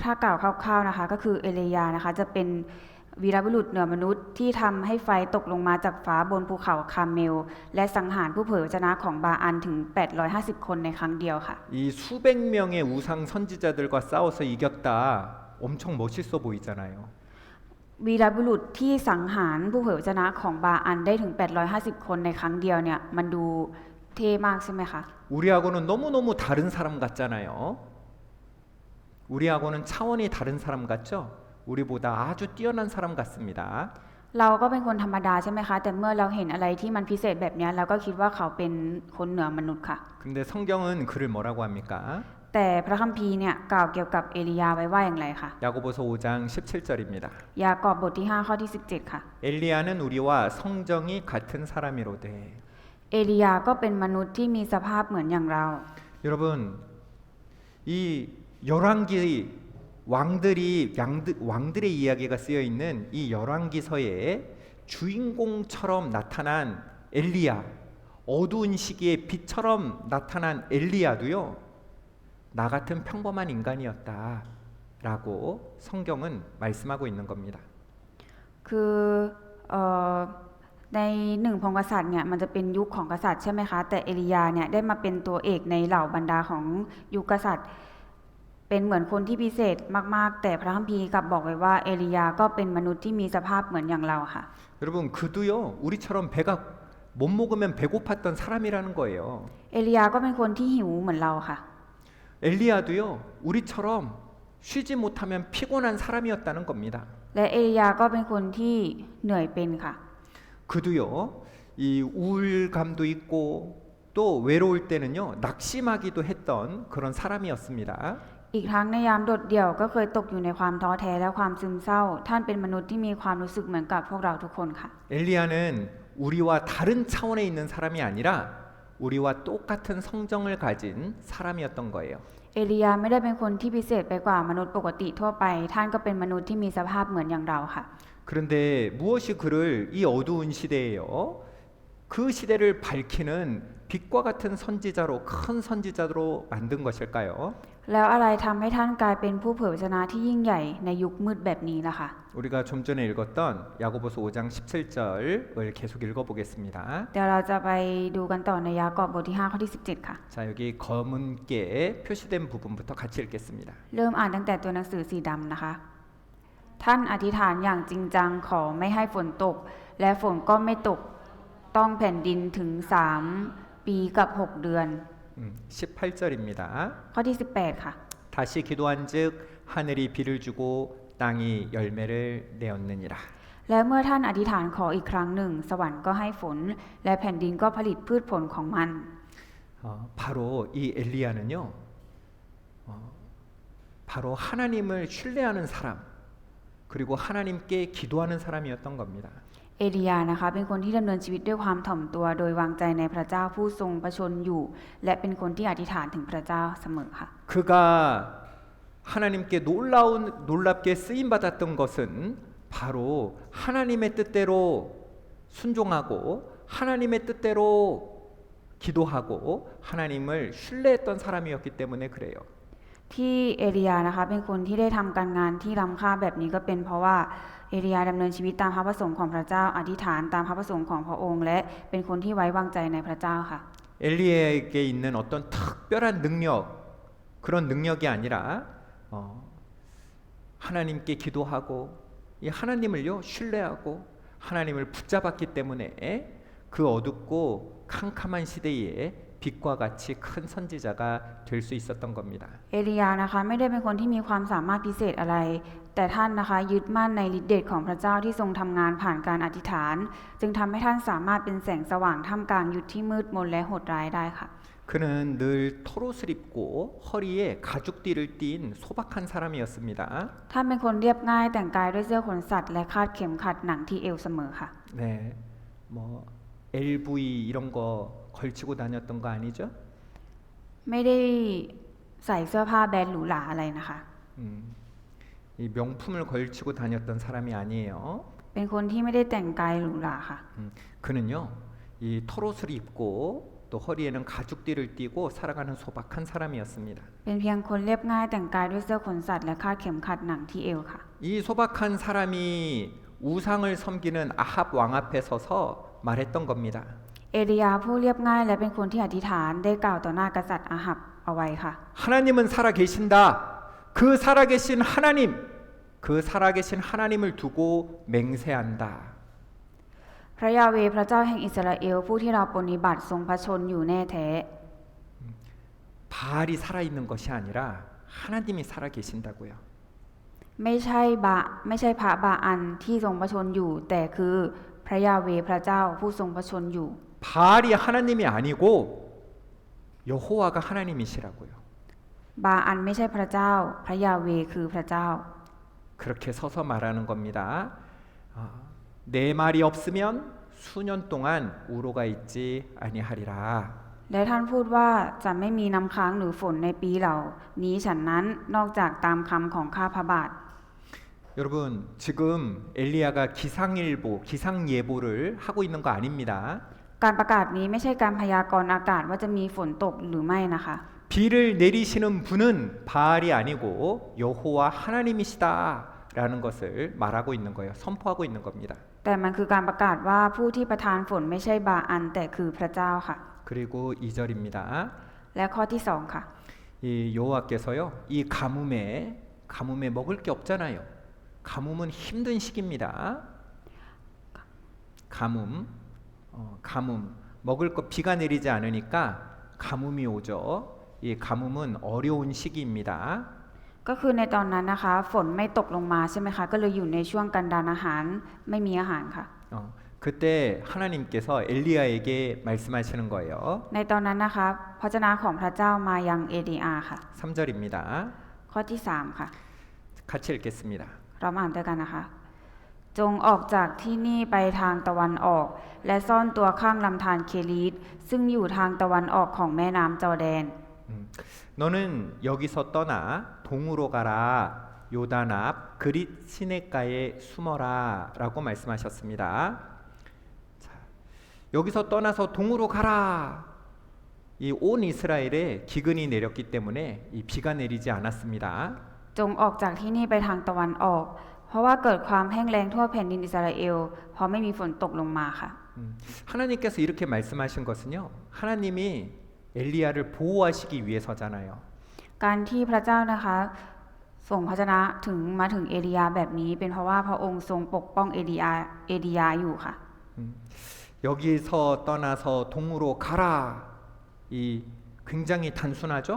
ถ้ากล่าวคร่าวๆนะคะก็คือเอลียานะคะจะเป็นวีรบุรุษเหนือมนุษย์ที่ทำให้ไฟตกลงมาจากฟ้าบนภูเขาคาร์เมลและสังหารผู้เผยพระชนะของบาอันถึง850 คนในครั้งเดียวค่ะ 이 수백 명의 우상 선지자들과 싸워서 이겼다 엄청 멋있어 보이잖아요. วีรบุรุษที่สังหารผู้เผยพระชนะของบาอันได้ถึง850 คนในครั้งเดียวเนี่ยมันดูเท่มากใช่ไหมคะ 우리하고는 너무너무 다른 사람 같잖아요. 우리하고는 차원이 다른 사람 같죠? 우리보다 아주 뛰어난 사람 같습니다. เราก็เป็นคนธรรมดาใช่ไหมคะแต่เมื่อเราเห็นอะไรที่มันพิเศษแบบนี้เราก็คิดว่าเขาเป็นคนเหนือมนุษย์ค่ะ 근데 성경은 그를 뭐라고 합니까? แต่พระคัมภีร์เนี่ยกล่าวเกี่ยวกับเอลียาไว้ว่าอย่างไรคะ 야고보서 5장 17절입니다. ยากอบบทที่5ข้อที่17ค่ะ 엘리야는 우리와 성정이 같은 사람이로되 เอลียาก็เป็นมนุษย์ที่มีสภาพเหมือนอย่างเรา 여러분 이 열왕기 왕들의 이야기가 쓰여 있는 이 열왕기서에 주인공처럼 나타난 엘리야 어두운 시기에 빛처럼 나타난 엘리야도요 나 같은 평범한 인간이었다라고 성경은 말씀하고 있는 겁니다. คือ ในหนึ่งพงศ์กษัตริย์เนี่ยมันจะเป็นยุคของกษัตริย์ใช่ไหมคะแต่เอลียาเนี่ยได้มาเป็นตัวเอกในเหล่าบรรดาของยุคกษัตริย์ เป็นเหมือนคนที่พิเศษมากๆแต่พระคัมภีร์กลับบอกไว้ว่าเอลียาก็เป็นมนุษย์ที่มีสภาพเหมือนอย่างเราค่ะ 여러분 그도요 우리처럼 배가 못 먹으면 배고팠던 사람이라는 거예요. เอลียาก็เป็นคนที่หิวเหมือนเราค่ะ 엘리야도요 우리처럼 쉬지 못하면 피곤한 사람이었다는 겁니다. และเอลียาก็เป็นคนที่เหนื่อยเป็นค่ะ 그도요 이 우울감도 있고 또 외로울 때는요 낙심하기도 했던 그런 사람이었습니다. อีกทั้งในยามโดดเดี่ยวก็เคยตกอยู่ในความท้อแท้และความซึมเศร้า ท่านเป็นมนุษย์ที่มีความรู้สึกเหมือนกับพวกเราทุกคนค่ะ 엘리야는 우리와 다른 차원에 있는 사람이 아니라 우리와 똑같은 성정을 가진 사람이었던 거예요. เอลียาไม่ได้เป็นคนที่พิเศษไปกว่ามนุษย์ปกติทั่วไป ท่านก็เป็นมนุษย์ที่มีสภาพเหมือนอย่างเราค่ะ 그런데 무엇이 그를 이 어두운 시대에요 그 시대를 밝히는 빛과 같은 선지자로 큰 선지자로 만든 것일까요? แล้วอะไรทำให้ท่านกลายเป็นผู้เผยพระชนะที่ยิ่งใหญ่ในยุคมืดแบบนี้ล่ะคะ 우리가 좀 전에 읽었던 야고보서 5장 17절을 계속 읽어보겠습니다. เดี๋ยวเราจะไปดูกันต่อในยากอบบทที่5ข้อที่17ค่ะ 자 여기 검은게 표시된 부분부터 같이 읽겠습니다. เริ่มอ่านตั้งแต่ตัวหนังสือสีดำนะคะ ท่านอธิษฐานอย่างจริงจังขอไม่ให้ฝนตก และฝนก็ไม่ตกต้องแผ่นดินถึง3 ปีกับ 6 เดือน 18절입니다. ข้อที่18ค่ะ 다시 기도한즉 하늘이 비를 주고 땅이 열매를 내었느니라. และเมื่อท่านอธิษฐานขออีกครั้งหนึ่ง สวรรค์ก็ให้ฝน และแผ่นดินก็ผลิตพืชผลของมัน 바로 이 엘리야는요. 바로 하나님을 신뢰하는 사람 그리고 하나님께 기도하는 사람이었던 겁니다. เอลียานะคะเป็นคนที่ดำเนินชีวิตด้วยความถ่อมตัว โดยวางใจในพระเจ้าผู้ทรงประชนอยู่ และเป็นคนที่อธิษฐานถึงพระเจ้าเสมอค่ะ 그가 하나님께 놀랍게 쓰임 받았던 것은 바로 하나님의 뜻대로 순종하고 하나님의 뜻대로 기도하고 하나님을 신뢰했던 사람이었기 때문에 그래요. ที่เอลียานะคะเป็นคนที่ได้ทำการงานที่ล้ำค่าแบบนี้ก็เป็นเพราะว่าเอลียาดำเนินชีวิตตามพระประสงค์ของพระเจ้าอธิษฐานตามพระประสงค์ของพระองค์ และเป็นคนที่ไว้วางใจในพระเจ้าค่ะ 엘리야에게 있는 어떤 특별한 능력 그런 능력이 아니라 하나님께 기도하고 이 하나님을요 신뢰하고 하나님을 붙잡았기 때문에 그 어둡고 캄캄한 시대에 빛과 같이 큰 선지자가 될 수 있었던 겁니다. เอลียานะคะไม่ได้เป็นคนที่มีความสามารถพิเศษอะไร แต่ท่านนะคะยึดมั่นในฤทธิ์เดชของพระเจ้าที่ทรงทำงานผ่านการอธิษฐาน จึงทำให้ท่านสามารถเป็นแสงสว่างท่ามกลางยุคที่มืดมนและโหดร้ายได้ค่ะ 그는 늘 털옷을 입고 허리에 가죽띠를 띤 소박한 사람이었습니다. ท่านเป็นคนเรียบง่ายแต่งกายด้วยเสื้อขนสัตว์และคาดเข็มขัดหนังที่เอวเสมอค่ะ 네, 뭐 LV 이런 거 걸치고 다녔던 거 아니죠? ไม่ได้ใส่เสื้อผ้าแบรนด์หรูหราอะไรนะคะ 이 명품을 걸치고 다녔던 사람이 아니에요. เป็นคนที่ไม่ได้แต่งกายหรูหราค่ะ 그는요, 이 털옷을 입고 또 허리에는 가죽띠를 띠고 살아가는 소박한 사람이었습니다. เป็นเพียงคนเรียบง่ายแต่งกายด้วยเสื้อขนสัตว์และคาดเข็มขัดหนังที่เอวค่ะ 이 소박한 사람이 우상을 섬기는 아합 왕 앞에 서서 말했던 겁니다. เอลียาผู้เรียบง่ายและเป็นคนที่อธิษฐานได้กล่าวต่อหน้ากษัตริย์อาหับเอาไว้ค่ะ 하나님은 살아 계신다. 그 살아계신 하나님, 그 살아계신 하나님을 두고 맹세한다. พระยาเวห์พระเจ้าแห่งอิสราเอลผู้ที่เราปฏิบัติทรงพระชนอยู่แน่แท้ 바알이 살아 있는 것이 아니라 하나님이 살아 계신다고요. ไม่ใช่พระบาอันที่ทรงพระชนอยู่ แต่คือพระยาเวห์พระเจ้าผู้ทรงพระชนอยู่ 바알이 하나님이 아니고 여호와가 하나님이시라고요. บาอันไม่ใช่พระเจ้าพระยาเวห์คือพระเจ้า 그렇게 서서 말하는 겁니다. 내 말이 없으면 수년 동안 우로가 있지 아니하리라. และท่านพูดว่าจะไม่มีน้ำค้างหรือฝนในปีเหล่านี้ฉันนั้นนอกจากตามคำของข้าพระบาท 여러분 지금 엘리야가 기상예보를 하고 있는 거 아닙니다. การประกาศนี้ไม่ใช่การพยากรณ์อากาศว่าจะมีฝนตกหรือไม่นะคะ 비를 내리시는 분은 바알이 아니고 여호와 하나님이시다라는 것을 말하고 있는 거예요. 선포하고 있는 겁니다. แต่มันคือการประกาศว่าผู้ที่ประทานฝนไม่ใช่บาอันแต่คือพระเจ้าค่ะ 그리고 2절입니다. และข้อที่สองค่ะ 이 여호와께서요, 이 가뭄에 먹을 게 없잖아요. 가뭄은 힘든 시기입니다. 가뭄 먹을 거 비가 내리지 않으니까 가뭄이 오죠. 이 가뭄은 어려운 시기입니다. ก็คือในตอนนั้นนะคะฝนไม่ตกลงมาใช่ไหมคะก็เลยอยู่ในช่วงกันดารอาหารไม่มีอาหารค่ะ 그때 하나님께서 엘리야에게 말씀하시는 거예요. ในตอนนั้นนะคะพระเจ้าของพระเจ้ามายังเอดีอาค่ะ 3절입니다. ข้อที่สามค่ะ 같이 읽겠습니다. เรามาอ่านด้วยกันนะคะ จงออกจากที่นี่ไปทางตะวันออก และซ่อนตัวข้างลำธารเคลีดซึ่งอยู่ทางตะวันออกของแม่น้ำจอร์แดน 너는 여기서 떠나 동으로 가라. 요단 앞 그릿 시냇가에 숨어라라고 말씀하셨습니다. 자, 여기서 떠나서 동으로 가라. 이 온 이스라엘에 기근이 내렸기 때문에 이 비가 내리지 않았습니다. จงออกจากที่นี่ไปทางตะวันออก เพราะว่าเกิดความแห้งแล้งทั่วแผ่นดินอิสราเอลเพราะไม่มีฝนตกลงมาค่ะ 하나님께서 이렇게 말씀하신 것은요. 하나님이 엘리야를 보호하시기 위해서잖아요. การที่พระเจ้านะคะส่งพระชนะมาถึงเอลียาแบบนี้เป็นเพราะว่าพระองค์ทรงปกป้องเอลียาอยู่ค่ะ 여기서 떠나서 동으로 가라. 이 굉장히 단순하죠?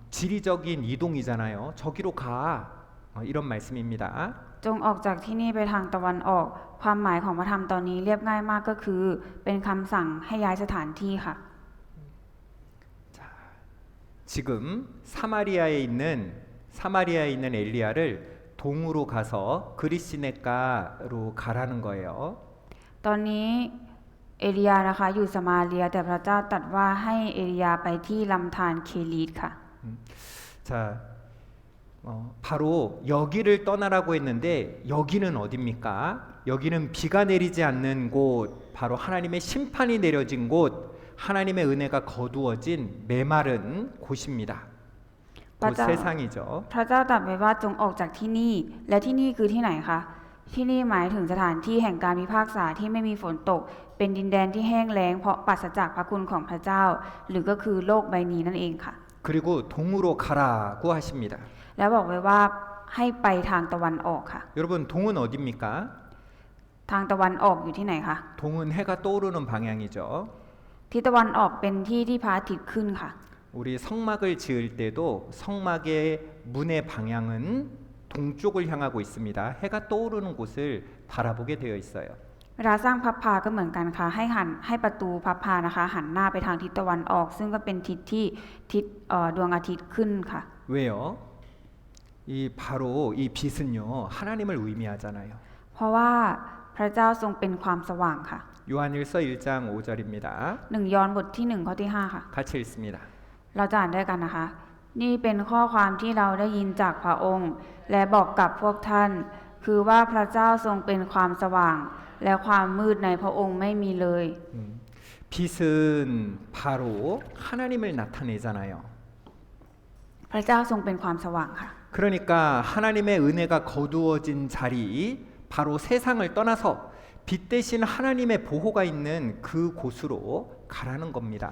지리적인 이동이잖아요. 저기로 가. 이런 말씀입니다. จงออกจากที่นี่ไปทางตะวันออก ความหมายของพระธรรมตอนนี้เรียบง่ายมากก็คือ เป็นคำสั่งให้ย้ายสถานที่ค่ะ 지금 사마리아에 있는 엘리야를 동으로 가서 그리시네가로 가라는 거예요. ตอนนี้เอลียานะคะอยู่สมาเรียแต่พระเจ้าตรัสว่าให้เอลียาไปที่ลำธารเคลีดค่ะ 자, 바로 여기를 떠나라고 했는데 여기는 어디입니까? 여기는 비가 내리지 않는 곳, 바로 하나님의 심판이 내려진 곳, 하나님의 은혜가 거두어진 메마른 곳입니다. 곧 세상이죠. พระเจ้าตรัสไว้ว่าจงออกจากที่นี่และที่นี่คือที่ไหนคะที่นี่หมายถึงสถานที่แห่งการพิพากษาที่ไม่มีฝนตก เป็นดินแดนที่แห้งแล้งเพราะปราศจากพระคุณของพระเจ้า หรือก็คือโลกใบนี้นั่นเองค่ะ 그리고 동으로 가라고 하십니다. แล้วบอกไว้ว่าให้ไปทางตะวันออกค่ะ 여러분 동은 어디입니까? ทางตะวันออกอยู่ที่ไหนคะ 동은 해가 떠오르는 방향이죠. ที่ตะวันออกเป็นที่ที่พระอาทิตย์ขึ้นค่ะ 우리 성막을 지을 때도 성막의 문의 방향은 동쪽을 향하고 있습니다. 해가 떠오르는 곳을 바라보게 되어 있어요. เวลาสร้างพับพาก็เหมือนกันค่ะให้ประตูพับพานะคะ หันหน้าไปทางทิศตะวันออก ซึ่งก็เป็นทิศที่ดวงอาทิตย์ขึ้นค่ะ 왜요? 바로 이 빛은요 하나님을 의미하잖아요. เพราะว่าพระเจ้าทรงเป็นความสว่างค่ะ 요한일서 1장 5절입니다. 1 ยอห์นบทที่1ข้อที่5ค่ะ 같이 읽습니다. เราจะอ่านด้วยกันนะคะ นี่เป็นข้อความที่เราได้ยินจากพระองค์ และบอกกับพวกท่าน คือว่าพระเจ้าทรงเป็นความสว่าง และความมืดในพระองค์ไม่มีเลย 빛은 바로 하나님을 나타내잖아요. พระเจ้าทรงเป็นความสว่างค่ะ 그러니까 하나님의 은혜가 거두어진 자리, 바로 세상을 떠나서 빛 대신 하나님의 보호가 있는 그 곳으로 가라는 겁니다.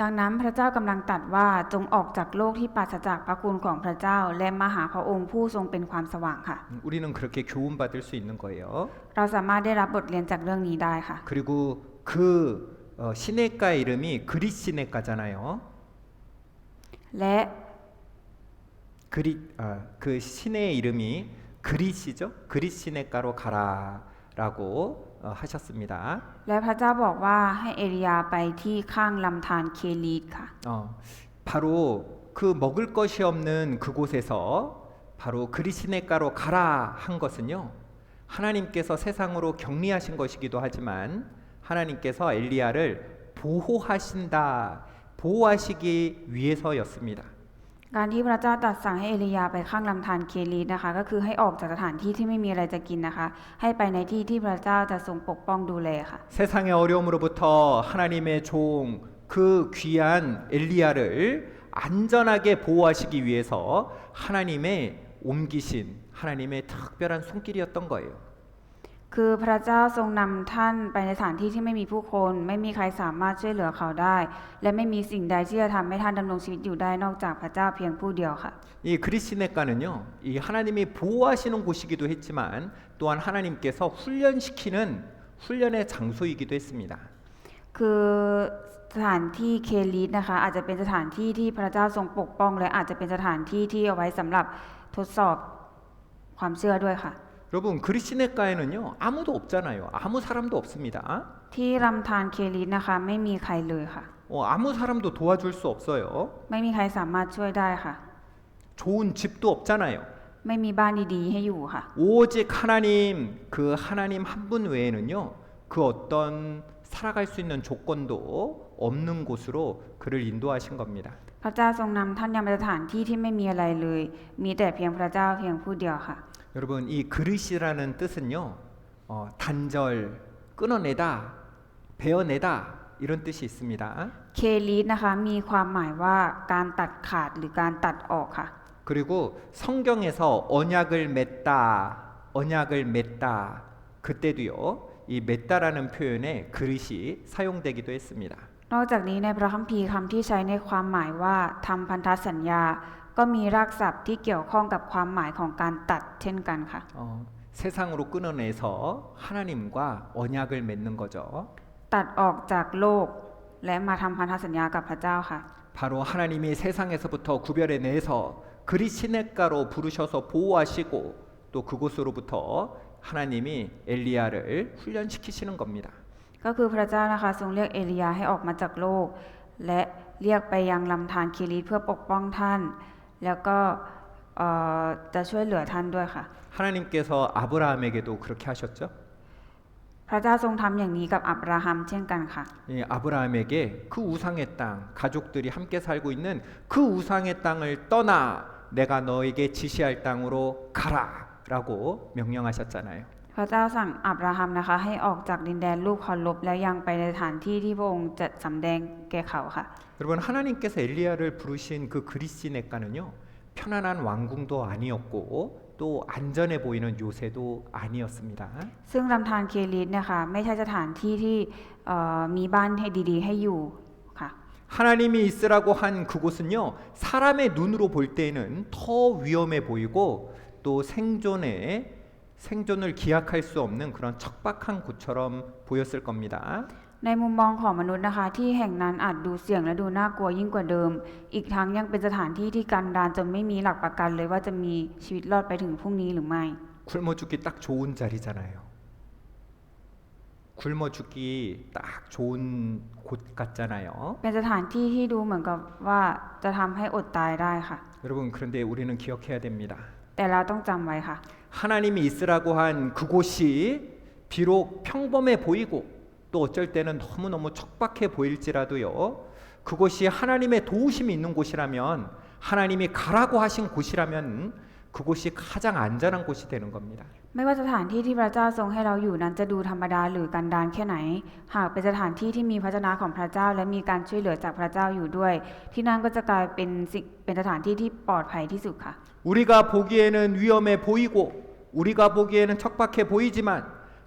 ดังนั้นพระเจ้ากำลังตรัสว่าจงออกจากโลกที่ปราศจากพระคุณของพระเจ้า และมาหาพระองค์ผู้ทรงเป็นความสว่างค่ะ 우리는 그렇게 교훈받을 수 있는 거예요. เราสามารถได้รับบทเรียนจากเรื่องนี้ได้ค่ะ 그리고 그 시내가 이름이 그릿시내가잖아요. และ 그 시내의 이름이 그릿이죠. 그릿시내가로 가라라고 하셨습니다. และพระเจ้าบอกว่าให้เอลียาไปที่ข้างลำธารเคลีดค่ะ 바로 그 먹을 것이 없는 그곳에서 바로 그리시네가로 가라 한 것은요. 하나님께서 세상으로 격리하신 것이기도 하지만 하나님께서 엘리야를 보호하시기 위해서였습니다. การที่พระเจ้าตรัสสั่งให้เอลียาไปข้างลำธารเคลีดนะคะ ก็คือให้ออกจากสถานที่ที่ไม่มีอะไรจะกินนะคะ ให้ไปในที่ที่พระเจ้าจะทรงปกป้องดูแลค่ะ 세상의 어려움으로부터 하나님의 종 그 귀한 엘리야를 안전하게 보호하시기 위해서 하나님의 옮기신 하나님의 특별한 손길이었던 거예요. คือพระเจ้าทรงนำท่านไปในสถานที่ที่ไม่มีผู้คน ไม่มีใครสามารถช่วยเหลือเขาได้ และไม่มีสิ่งใดที่จะทำให้ท่านดำรงชีวิตอยู่ได้นอกจากพระเจ้าเพียงผู้เดียวค่ะ 이 그리스네가는요, 이 하나님이 보호하시는 곳이기도 했지만 또한 하나님께서 훈련시키는 훈련의 장소이기도 했습니다. คือสถานที่เคลีสนะคะอาจจะเป็นสถานที่ที่พระเจ้าทรงปกป้องและอาจจะเป็นสถานที่ที่เอาไว้สำหรับทดสอบความเชื่อด้วยค่ะ 여러분 그리스네가에는요 아무도 없잖아요. 아무 사람도 없습니다. ที่ลำธารเคลีสนะคะไม่มีใครเลยค่ะ 아무 사람도 도와줄 수 없어요. ไม่มีใครสามารถช่วยได้ค่ะ 좋은 집도 없잖아요. ไม่มีบ้านดีๆให้อยู่ค่ะ 오직 하나님 그 하나님 한 분 외에는요 그 어떤 살아갈 수 있는 조건도 없는 곳으로 그를 인도하신 겁니다. พระเจ้าทรงนำท่านยังไปสถานที่ที่ไม่มีอะไรเลย มีแต่เพียงพระเจ้าเพียงผู้เดียวค่ะ 여러분 이 그릇이라는 뜻은요 단절, 끊어내다, 베어내다 이런 뜻이 있습니다. เคลีสนะคะมีความหมายว่าการตัดขาดหรือการตัดออกค่ะ 그리고 성경에서 언약을 맺다 그때도요 이 맺다라는 표현에 그릇이 사용되기도 했습니다. นอกจากนี้ในพระคัมภีร์คำที่ใช้ในความหมายว่าทำพันธสัญญา ก็มีรากศัพท์ที่เกี่ยวข้องกับความหมายของการตัดเช่นกันค่ะ 세상으로 끊어내서 하나님과 언약을 맺는 거죠. ตัดออกจากโลกและมาทำพันธสัญญากับพระเจ้าค่ะ 바로 하나님이 세상에서부터 구별해내서 그리시네가로 부르셔서 보호하시고 또 그곳으로부터 하나님이 엘리야를 훈련시키시는 겁니다. ก็คือพระเจ้านะคะทรงเรียกเอลียาให้ออกมาจากโลก และเรียกไปยังลำธารเคลีสเพื่อปกป้องท่าน แล้วก็จะช่วยเหลือท่านด้วยค่ะ 하나님께서 아브라함에게도 그렇게 하셨죠. พระเจ้าทรงทำอย่างนี้กับอับราฮัมเช่นกันค่ะ 아브라함에게 그 우상의 땅, 가족들이 함께 살고 있는 그 우상의 땅을 떠나 내가 너에게 지시할 땅으로 가라라고 명령하셨잖아요. พระเจ้าสั่งอับราฮัมนะคะให้ออกจากดินแดนลูกเคารพแล้วยังไปในสถานที่ที่พระองค์จะสำแดงแก่เขาค่ะ 여러분 하나님께서 엘리야를 부르신 그 그리스네가는요 편안한 왕궁도 아니었고 또 안전해 보이는 요새도 아니었습니다. ซึ่งลำธารเคลีสเนี่ยค่ะไม่ใช่สถานที่ที่มีบ้านให้ดีๆให้อยู่ค่ะ 하나님이 있으라고 한 그곳은요 사람의 눈으로 볼 때에는 더 위험해 보이고 또 생존을 기약할 수 없는 그런 척박한 곳처럼 보였을 겁니다. ในมุมมองของมนุษย์นะคะที่แห่งนั้นอาจดูเสี่ยงและดูน่ากลัวยิ่งกว่าเดิม อีกทั้งยังเป็นสถานที่ที่กันดารจนไม่มีหลักประกันเลยว่าจะมีชีวิตรอดไปถึงพรุ่งนี้หรือไม่ 굶어 죽기 딱 좋은 자리잖아요. 굶어 죽기 딱 좋은 곳 같잖아요. เป็นสถานที่ที่ดูเหมือนกับว่าจะทำให้อดตายได้ค่ะ 여러분 그런데 우리는 기억해야 됩니다. แต่เราต้องจำไว้ค่ะ 하나님이 있으라고 한 그곳이 비록 평범해 보이고 또 어쩔 때는 너무너무 척박해 보일지라도요. 그것이 하나님의 도우심이 있는 곳이라면 하나님이 가라고 하신 곳이라면 그곳이 가장 안전한 곳이 되는 겁니다. ไม่ว่าสถานที่ที่พระเจ้าทรงให้เราอยู่นั้นจะดูธรรมดาหรือกันดารแค่ไหน หากเป็นสถานที่ที่มีพระเจ้าของพระเจ้าและมีการช่วยเหลือจากพระเจ้าอยู่ด้วย ที่นั่นก็จะกลายเป็นสถานที่ที่ปลอดภัยที่สุดค่ะ 우리가 보기에는 위험해 보이고 우리가 보기에는 척박해 보이지만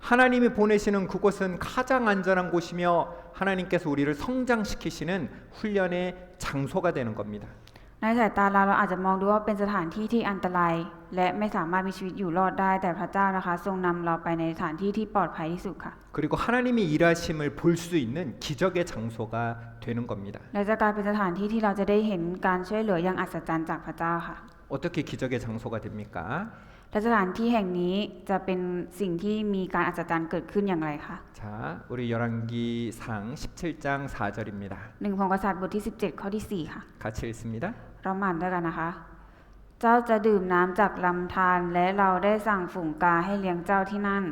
하나님이 보내시는 그곳은 가장 안전한 곳이며 하나님께서 우리를 성장시키시는 훈련의 장소가 되는 겁니다. ในสายตาเราอาจจะมองดูว่าเป็นสถานที่ที่อันตราย และไม่สามารถมีชีวิตอยู่รอดได้ แต่พระเจ้านะคะทรงนำเราไปในสถานที่ที่ปลอดภัยที่สุดค่ะ 그리고 하나님이 일하심을 볼 수 있는 기적의 장소가 되는 겁니다. และจะกลายเป็นสถานที่ที่เราจะได้เห็นการช่วยเหลืออย่างอัศจรรย์จากพระเจ้าค่ะ 어떻게 기적의 장소가 됩니까? และสถานที่แห่งนี้จะเป็นสิ่งที่มีการอัศจรรย์เกิดขึ้นอย่างไรคะ 자, 우리 열왕기상 17장 4절입니다. หนึ่งพงศ์กษัตริย์บทที่17ข้อที่4ค่ะ 같이 읽습니다. เรามาอ่านด้วยกันนะคะ เจ้าจะดื่มน้ำจากลำธารและเราได้สั่งฝูงกาให้เลี้ยงเจ้าที่นั่น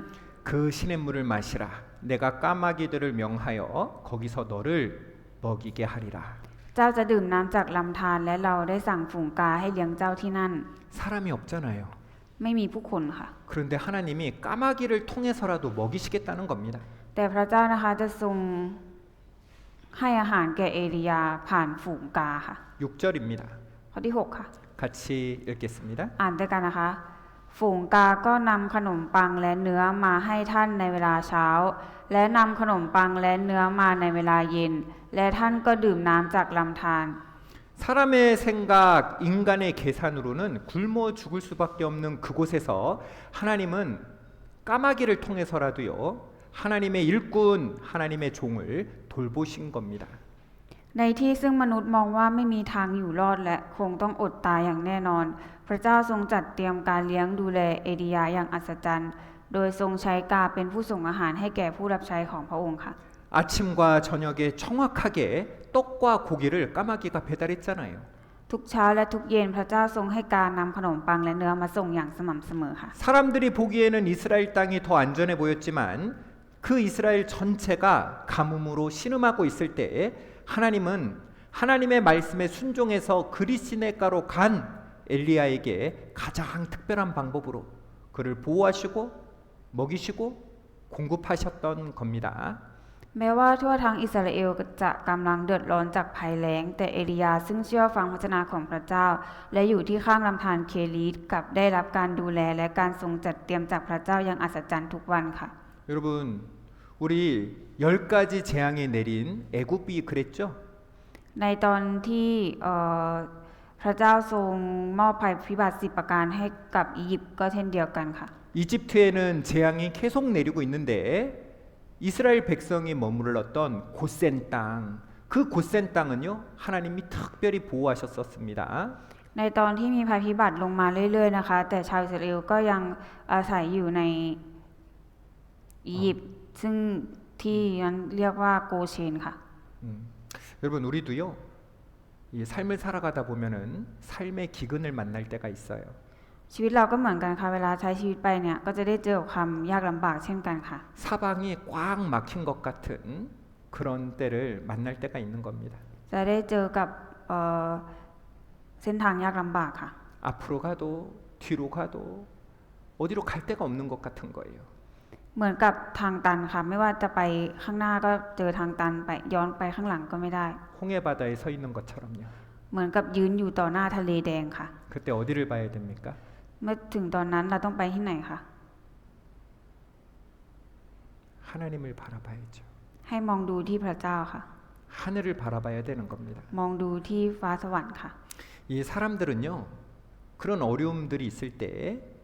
그 시냇물을 마시라. 내가 까마귀들을 명하여 거기서 너를 먹이게 하리라. เจ้าจะดื่มน้ำจากลำธารและเราได้สั่งฝูงกาให้เลี้ยงเจ้าที่นั่น 사람이 없잖아요. ไม่มีผู้คนค่ะ 그런데 하나님이 까마귀를 통해서라도 먹이시겠다는 겁니다. แต่พระเจ้านะคะจะทรงให้อาหารแก่เอลียาผ่านฝูงกาค่ะ 6절입니다. ข้อที่6ค่ะ 같이 읽겠습니다. อ่านด้วยกันนะคะ ฝูงกาก็นำขนมปังและเนื้อมาให้ท่านในเวลาเช้า และนำขนมปังและเนื้อมาในเวลาเย็น และท่านก็ดื่มน้ำจากลำธาร 사람의 생각, 인간의 계산으로는 굶어 죽을 수밖에 없는 그곳에서 하나님은 까마귀를 통해서라도요, 하나님의 일꾼, 하나님의 종을 돌보신 겁니다. ในที่ซึ่งมนุษย์มองว่าไม่มีทางอยู่รอดและคงต้องอดตายอย่างแน่นอน พระเจ้าทรงจัดเตรียมการเลี้ยงดูแลเอลียาอย่างอัศจรรย์ โดยทรงใช้กาเป็นผู้ส่งอาหารให้แก่ผู้รับใช้ของพระองค์ค่ะ 아침과 저녁에 정확하게 떡과 고기를 까마귀가 배달했잖아요. ทุกเช้าและทุกเย็นพระเจ้าทรงให้การนำขนมปังและเนื้อมาส่งอย่างสม่ำเสมอค่ะ 사람들이 보기에는 이스라엘 땅이 더 안전해 보였지만 그 이스라엘 전체가 가뭄으로 신음하고 있을 때에 하나님은 하나님의 말씀에 순종해서 그리시네가로 간 엘리야에게 가장 특별한 방법으로 그를 보호하시고 먹이시고 공급하셨던 겁니다. แม้ว่าทั่วทั้งอิสราเอลจะกำลังเดือดร้อนจากภัยแล้งแต่เอลียาซึ่งเชื่อฟังพระวจนะของพระเจ้า และอยู่ที่ข้างลำธารเครีตกลับได้รับการดูแลและการทรงจัดเตรียมจากพระเจ้าอย่างอัศจรรย์ทุกวันค่ะ 여러분, 우리 10가지 재앙이 내린 애굽이 그랬죠? ในตอนที่พระเจ้าทรงมอบภัยพิบัติ10ประการให้กับอียิปต์ก็เช่นเดียวกันค่ะ 이집트에는 재앙이 계속 내리고 있는데 이스라엘 백성이 머물렀던 고센 땅, 그 고센 땅은요 하나님이 특별히 보호하셨었습니다. ในตอนที่มีภัยพิบัติลงมาเรื่อยๆนะคะแต่ชาวอิสราเอลก็ยังอาศัยอยู่ในอียิปต์ซึ่งที่นั้นเรียกว่าโกเชนค่ะ 여러분 우리도요 이 삶을 살아가다 보면은 삶의 기근을 만날 때가 있어요. ชีวิตเราก็เหมือนกันค่ะเวลาใช้ชีวิตไปเนี่ยก็จะได้เจอกับความยากลำบากเช่นกันค่ะ 사방이 꽉 막힌 것 같은 그런 때를 만날 때가 있는 겁니다. จะได้เจอกับเส้นทางยากลำบากค่ะ 앞으로 가도 뒤로 가도 어디로 갈 데가 없는 것 같은 거예요. เหมือนกับทางตันค่ะไม่ว่าจะไปข้างหน้าก็เจอทางตันไปย้อนไปข้างหลังก็ไม่ได้ 홍해 바다에 서 있는 것처럼요. เหมือนกับยืนอยู่ต่อหน้าทะเลแดงค่ะ 그때 어디를 봐야 됩니까? เมื่อถึงตอนนั้นเราต้องไปที่ไหนคะ 하나님을 바라봐야죠. ให้มองดูที่พระเจ้าค่ะ 하늘을 바라봐야 되는 겁니다. มองดูที่ฟ้าสวรรค์ค่ะ 이 사람들은요 그런 어려움들이 있을 때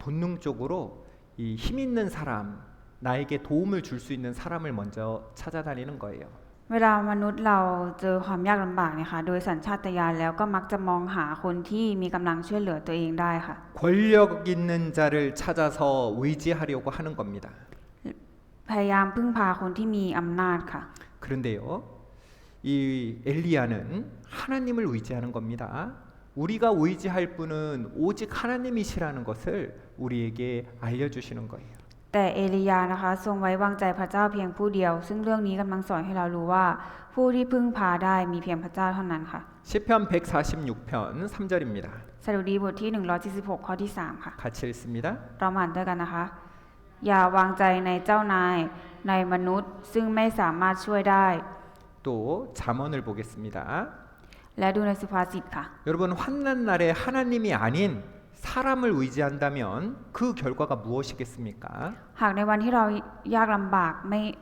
본능적으로 이 힘 있는 사람, 나에게 도움을 줄 수 있는 사람을 먼저 찾아다니는 거예요. เวลามนุษย์เราเจอความยากลำบากเนี่ยค่ะโดยสัญชาตญาณแล้วก็มักจะมองหาคนที่มีกำลังช่วยเหลือตัวเองได้ค่ะ 권력 있는 자를 찾아서 의지하려고 하는 겁니다. พยายามพึ่งพาคนที่มีอำนาจค่ะ 그런데요, 이 엘리야는 하나님을 의지하는 겁니다. 우리가 의지할 분은 오직 하나님이시라는 것을 우리에게 알려주시는 거예요. แต่เอลียานะคะทรงไว้วางใจพระเจ้าเพียงผู้เดียว ซึ่งเรื่องนี้กำลังสอนให้เรารู้ว่า ผู้ที่พึ่งพาได้มีเพียงพระเจ้าเท่านั้นค่ะ 시편 146편 3절입니다. สดุดีบทที่146ข้อที่3ค่ะ 같이 읽습니다. เรามาอ่านด้วยกันนะคะ อย่าวางใจในเจ้านายในมนุษย์ซึ่งไม่สามารถช่วยได้ 또 잠언을 보겠습니다. และดูในสุภาษิตค่ะ 여러분 환난 날에 하나님이 아닌 사람을 의지한다면 그 결과가 무엇이겠습니까? หากในวันที่เรายากลำบาก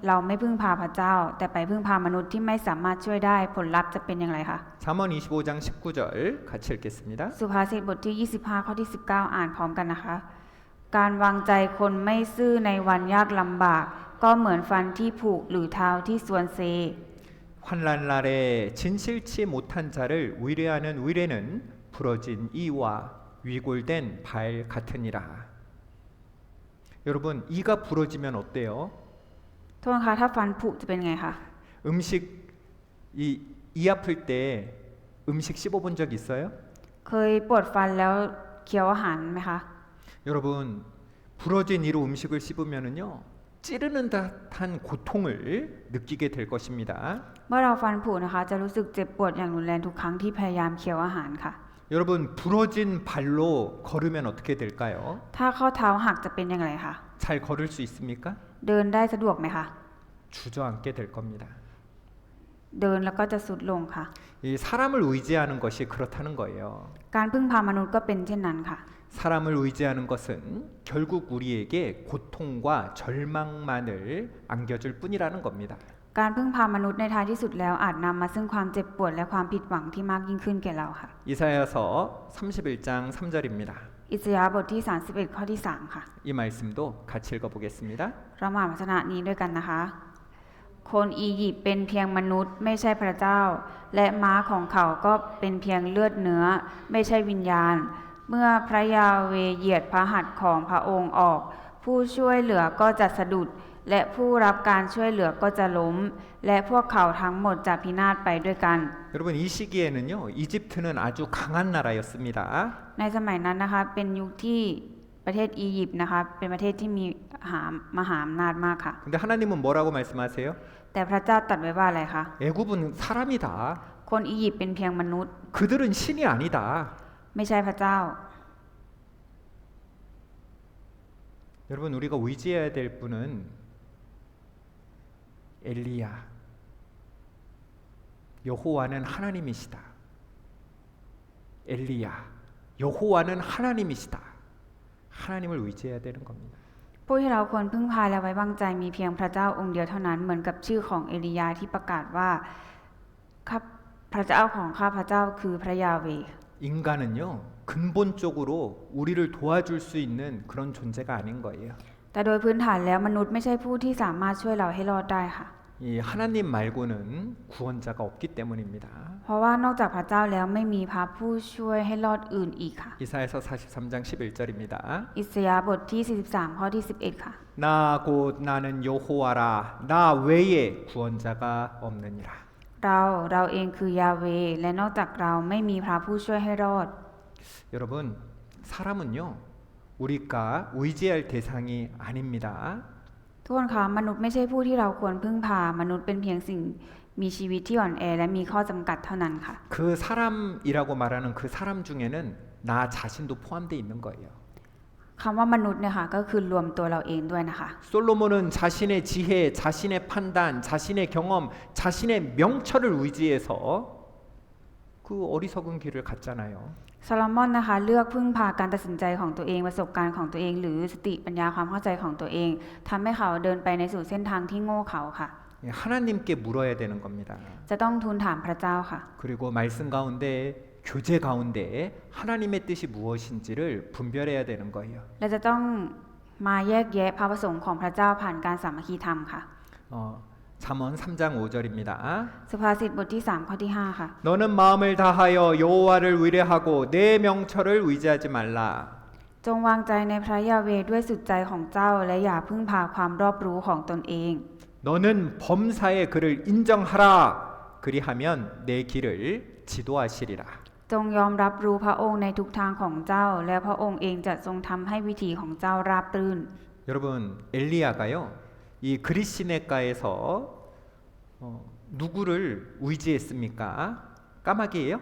เราไม่พึ่งพาพระเจ้า แต่ไปพึ่งพามนุษย์ที่ไม่สามารถช่วยได้ผลลัพธ์จะเป็นอย่างไรคะ 잠언 25장 19절 같이 읽겠습니다. สุภาษิตบทที่25ข้อที่19อ่านพร้อมกันนะคะ การวางใจคนไม่ซื่อในวันยากลำบาก ก็เหมือนฟันที่ผุหรือเท้าที่สวนเซ 환난 날에 진실치 못한 자를 위로하는 위로는 부러진 이와 위골된 발 같으니라. 여러분 이가 부러지면 어때요? โทษนะคะถ้าฟันผุจะเป็นไงคะ 음식 이 아플 때 음식 씹어본 적 있어요? เคยปวดฟันแล้วเคี้ยวอาหารไหมคะ 여러분 부러진 이로 음식을 씹으면은요 찌르는 듯한 고통을 느끼게 될 것입니다. เมื่อเราฟันผุนะคะจะรู้สึกเจ็บปวดอย่างรุนแรงทุกครั้งที่พยายามเคี้ยวอาหารค่ะ 여러분 부러진 발로 걸으면 어떻게 될까요? ถ้าข้อเท้าหักจะเป็นอย่างไรคะ 잘 걸을 수 있습니까? เดินได้สะดวกไหมคะ 주저앉게 될 겁니다. เดินแล้วก็จะสุดลงค่ะ 이 사람을 의지하는 것이 그렇다는 거예요. การพึ่งพามนุษย์ก็เป็นเช่นนั้นค่ะ 사람을 의지하는 것은 결국 우리에게 고통과 절망만을 안겨줄 뿐이라는 겁니다. การพึ่งพามนุษย์ในท้ายที่สุดแล้วอาจนำมาซึ่งความเจ็บปวดและความผิดหวังที่มากยิ่งขึ้นแก่เราค่ะ 이사야서 31장 3절입니다. อิสยาห์บทที่ 31 ข้อที่ 3 ค่ะ 이 말씀도 같이 읽어보겠습니다. เรามาอ่านวจนะนี้ด้วยกันนะคะ คนอียิปต์เป็นเพียงมนุษย์ไม่ใช่พระเจ้า และม้าของเขาก็เป็นเพียงเลือดเนื้อไม่ใช่วิญญาณ เมื่อพระยาเวเหยียดพระหัตถ์ของพระองค์ออก ผู้ช่วยเหลือก็จะสะดุด และผู้รับการช่วยเหลือก็จะล้ม และพวกเขาทั้งหมดจะพินาศไปด้วยกัน 여러분 이 시기에는요 이집트는 아주 강한 나라였습니다. ในสมัยนั้นนะคะเป็นยุคที่ประเทศอียิปต์นะคะเป็นประเทศที่มีมหาอำนาจมากค่ะ 근데 하나님은 뭐라고 말씀하세요? แต่พระเจ้าตรัสไว้ว่าอะไรคะ 애굽은 사람이다. คนอียิปต์เป็นเพียงมนุษย์ 그들은 신이 아니다. ไม่ใช่พระเจ้า 여러분 우리가 의지해야 될 분은 엘리야. 여호와는 하나님이시다. 엘리야. 여호와는 하나님이시다. 하나님을 의지해야 되는 겁니다. ผู้ที่เราควรพึ่งพาและไว้วางใจมีเพียงพระเจ้าองค์เดียวเท่านั้นเหมือนกับชื่อของเอลียาที่ประกาศว่าข้าพระเจ้าของข้าพระเจ้าคือพระยาเวห์ 인간은요 근본적으로 우리를 도와줄 수 있는 그런 존재가 아닌 거예요. แต่โดยพื้นฐานแล้วมนุษย์ไม่ใช่ผู้ที่สามารถช่วยเราให้รอดได้ค่ะ 이 하나님 말고는 구원자가 없기 때문입니다. เพราะว่านอกจากพระเจ้าแล้วไม่มีพระผู้ช่วยให้รอดอื่นอีกค่ะ 이사야서 43장 11절입니다. อิสยาห์บทที่ 43 ข้อที่ 11 ค่ะ 나 곧 나는 여호와라 나 외에 구원자가 없느니라. เราเองคือยาเวห์และนอกจากเราไม่มีพระผู้ช่วยให้รอด 여러분 사람은요 우리가 의지할 대상이 아닙니다. ทุกคนคะมนุษย์ไม่ใช่ผู้ที่เราควรพึ่งพามนุษย์เป็นเพียงสิ่งมีชีวิตที่อ่อนแอและมีข้อจำกัดเท่านั้นค่ะ 그 사람이라고 말하는 그 사람 중에는 나 자신도 포함되어 있는 거예요. คำว่ามนุษย์เนี่ยค่ะก็คือรวมตัวเราเองด้วยนะคะ 솔로몬은 자신의 지혜, 자신의 판단, 자신의 경험, 자신의 명철을 의지해서 그 어리석은 길을 갔잖아요. ซาโลมอนนะคะเลือกพึ่งพาการตัดสินใจของตัวเองประสบการณ์ของตัวเองหรือสติปัญญาความเข้าใจของตัวเองทำให้เขาเดินไปในสู่เส้นทางที่โง่เขลาค่ะ 하나님께 물어야 되는 겁니다. จะต้องทูลถามพระเจ้าค่ะ 그리고 말씀 가운데 교제 가운데 하나님의 뜻이 무엇인지를 분별해야 되는 거예요. และจะต้องมาแยกแยะพระประสงค์ของพระเจ้าผ่านการสามัคคีธรรมค่ะ 잠언 3장 5절입니다. สุภาษิตบทที่ 3 ข้อที่ 5 ค่ะ 너는 마음을 다하여 여호와를 의뢰하고 내 명철을 의지하지 말라. จงวางใจในพระยาเวห์ด้วยสุดใจของเจ้าและอย่าพึ่งพาความรอบรู้ของตนเอง 너는 범사에 그를 인정하라. 그리하면 내 길을 지도하시리라. จงยอมรับรู้พระองค์ในทุกทางของเจ้าและพระองค์เองจะทรงทำให้วิถีของเจ้าราบรื่น 여러분 엘리야가요 이 그리시네가에서 누구를 의지했습니까? 까마귀예요?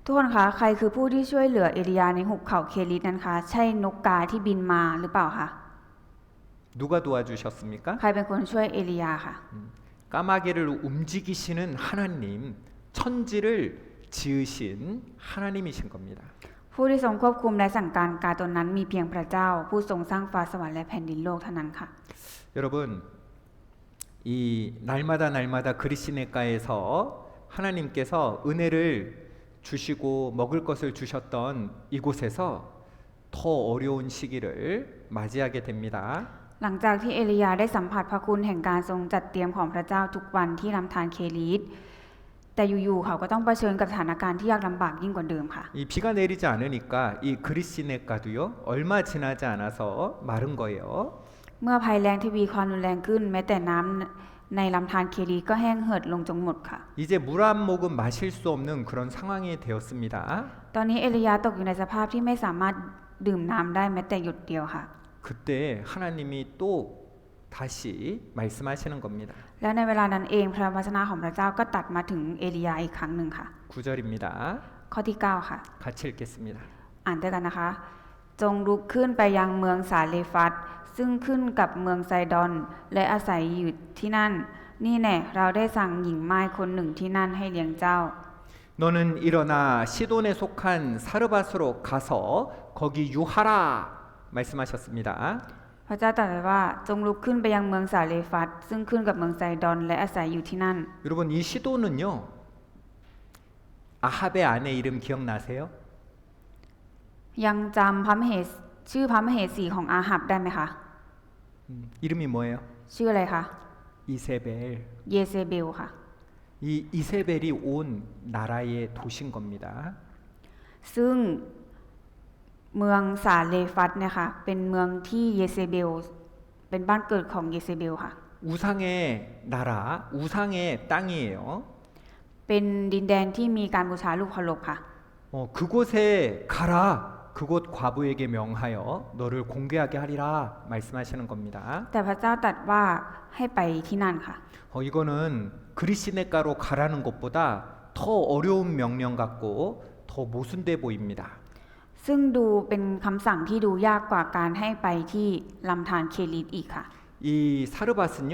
ทุกคนคะใครคือผู้ที่ช่วยเหลือเอลียาในหุบเขาเคลิตนั้นคะใช่นกกาที่บินมาหรือเปล่าคะ 누가 도와주셨습니까? ใครเป็นคนช่วยเอลียาค่ะ 까마귀를 움직이시는 하나님, 천지를 지으신 하나님이신 겁니다. ผู้ที่ทรงควบคุมและสั่งการกาตัวนั้นมีเพียงพระเจ้าผู้ทรงสร้างฟ้าสวรรค์และแผ่นดินโลกเท่านั้นค่ะ 여러분 이 날마다 그리시네가에서 하나님께서 은혜를 주시고 먹을 것을 주셨던 이곳에서 더 어려운 시기를 맞이하게 됩니다. หลังจากที่เอลียาได้สัมผัสพระคุณแห่งการทรงจัดเตรียมของพระเจ้าทุกวันที่ลำธารเคลิตแต่อยู่ๆเขาก็ต้องเผชิญกับสถานการณ์ที่ยากลำบากยิ่งกว่าเดิมค่ะ 이 비가 내리지 않으니까 이 그리시네가도요 얼마 지나지 않아서 마른 거예요. เมื่อภัยแล้งทวีความรุนแรงขึ้นแม้แต่น้ำในลำธารเคลีก็แห้งเหือดลงจนหมดค่ะ 이제 물 한 모금 마실 수 없는 그런 상황이 되었습니다. ตอนนี้เอลียาตกอยู่ในสภาพที่ไม่สามารถดื่มน้ำได้แม้แต่หยดเดียวค่ะ 그때 하나님이 또 다시 말씀하시는 겁니다. แล้วในเวลานั้นเองพระวจนะของพระเจ้าก็ตัดมาถึงเอลียาอีกครั้งหนึ่งค่ะ 9절입니다. ข้อที่ 9 ค่ะ 같이 읽겠습니다. อ่านด้วยกันนะคะ จงลุกขึ้นไปยังเมืองสาเลฟัตซึ่งขึ้นกับเมืองไซดอนและอาศัยอยู่ที่นั่น นี่แน่เราได้สั่งหญิงม่ายคนหนึ่งที่นั่นให้เลี้ยงเจ้า 너는 일어나 시돈에 속한 사르밧으로 가서 거기 유하라 말씀하셨습니다. พระเจ้าตรัสไว้ว่าจงลุกขึ้นไปยังเมืองสาเลฟัตซึ่งขึ้นกับเมืองไซดอนและอาศัยอยู่ที่นั่น 여러분 이 시돈은요 아합의 아내 이름 기억나세요? ยังจำพระมเหสชื่อพระมเหสีของอาหับได้ไหมคะ 이름이 뭐예요? ชื่ออะไรคะ 이세벨. เยเซเบลค่ะ 이 이세벨이 온 나라의 도시인 겁니다. ซึ่งเมืองสาเลฟัตเนี่ยค่ะเป็นเมืองที่เยเซเบลเป็นบ้านเกิดของเยเซเบลค่ะ 우상의 나라, 우상의 땅이에요. เป็นดินแดนที่มีการบูชารูปเคารพค่ะ 그곳에 가라. 그곳 과부에게 명하여 너를 공개하게 하리라 말씀하시는 겁니다. แต่พระเจ้าตรัสว่าให้ไปที่นั่นค่ะ 이거는 그리시네가로 가라는 것보다 더 어려운 명령 같고 더 모순돼 보입니다. ซึ่งดูเป็นคำสั่งที่ดูยากกว่าการให้ไปที่ลำธารเคลิตอีกค่ะ 이 사르밧은요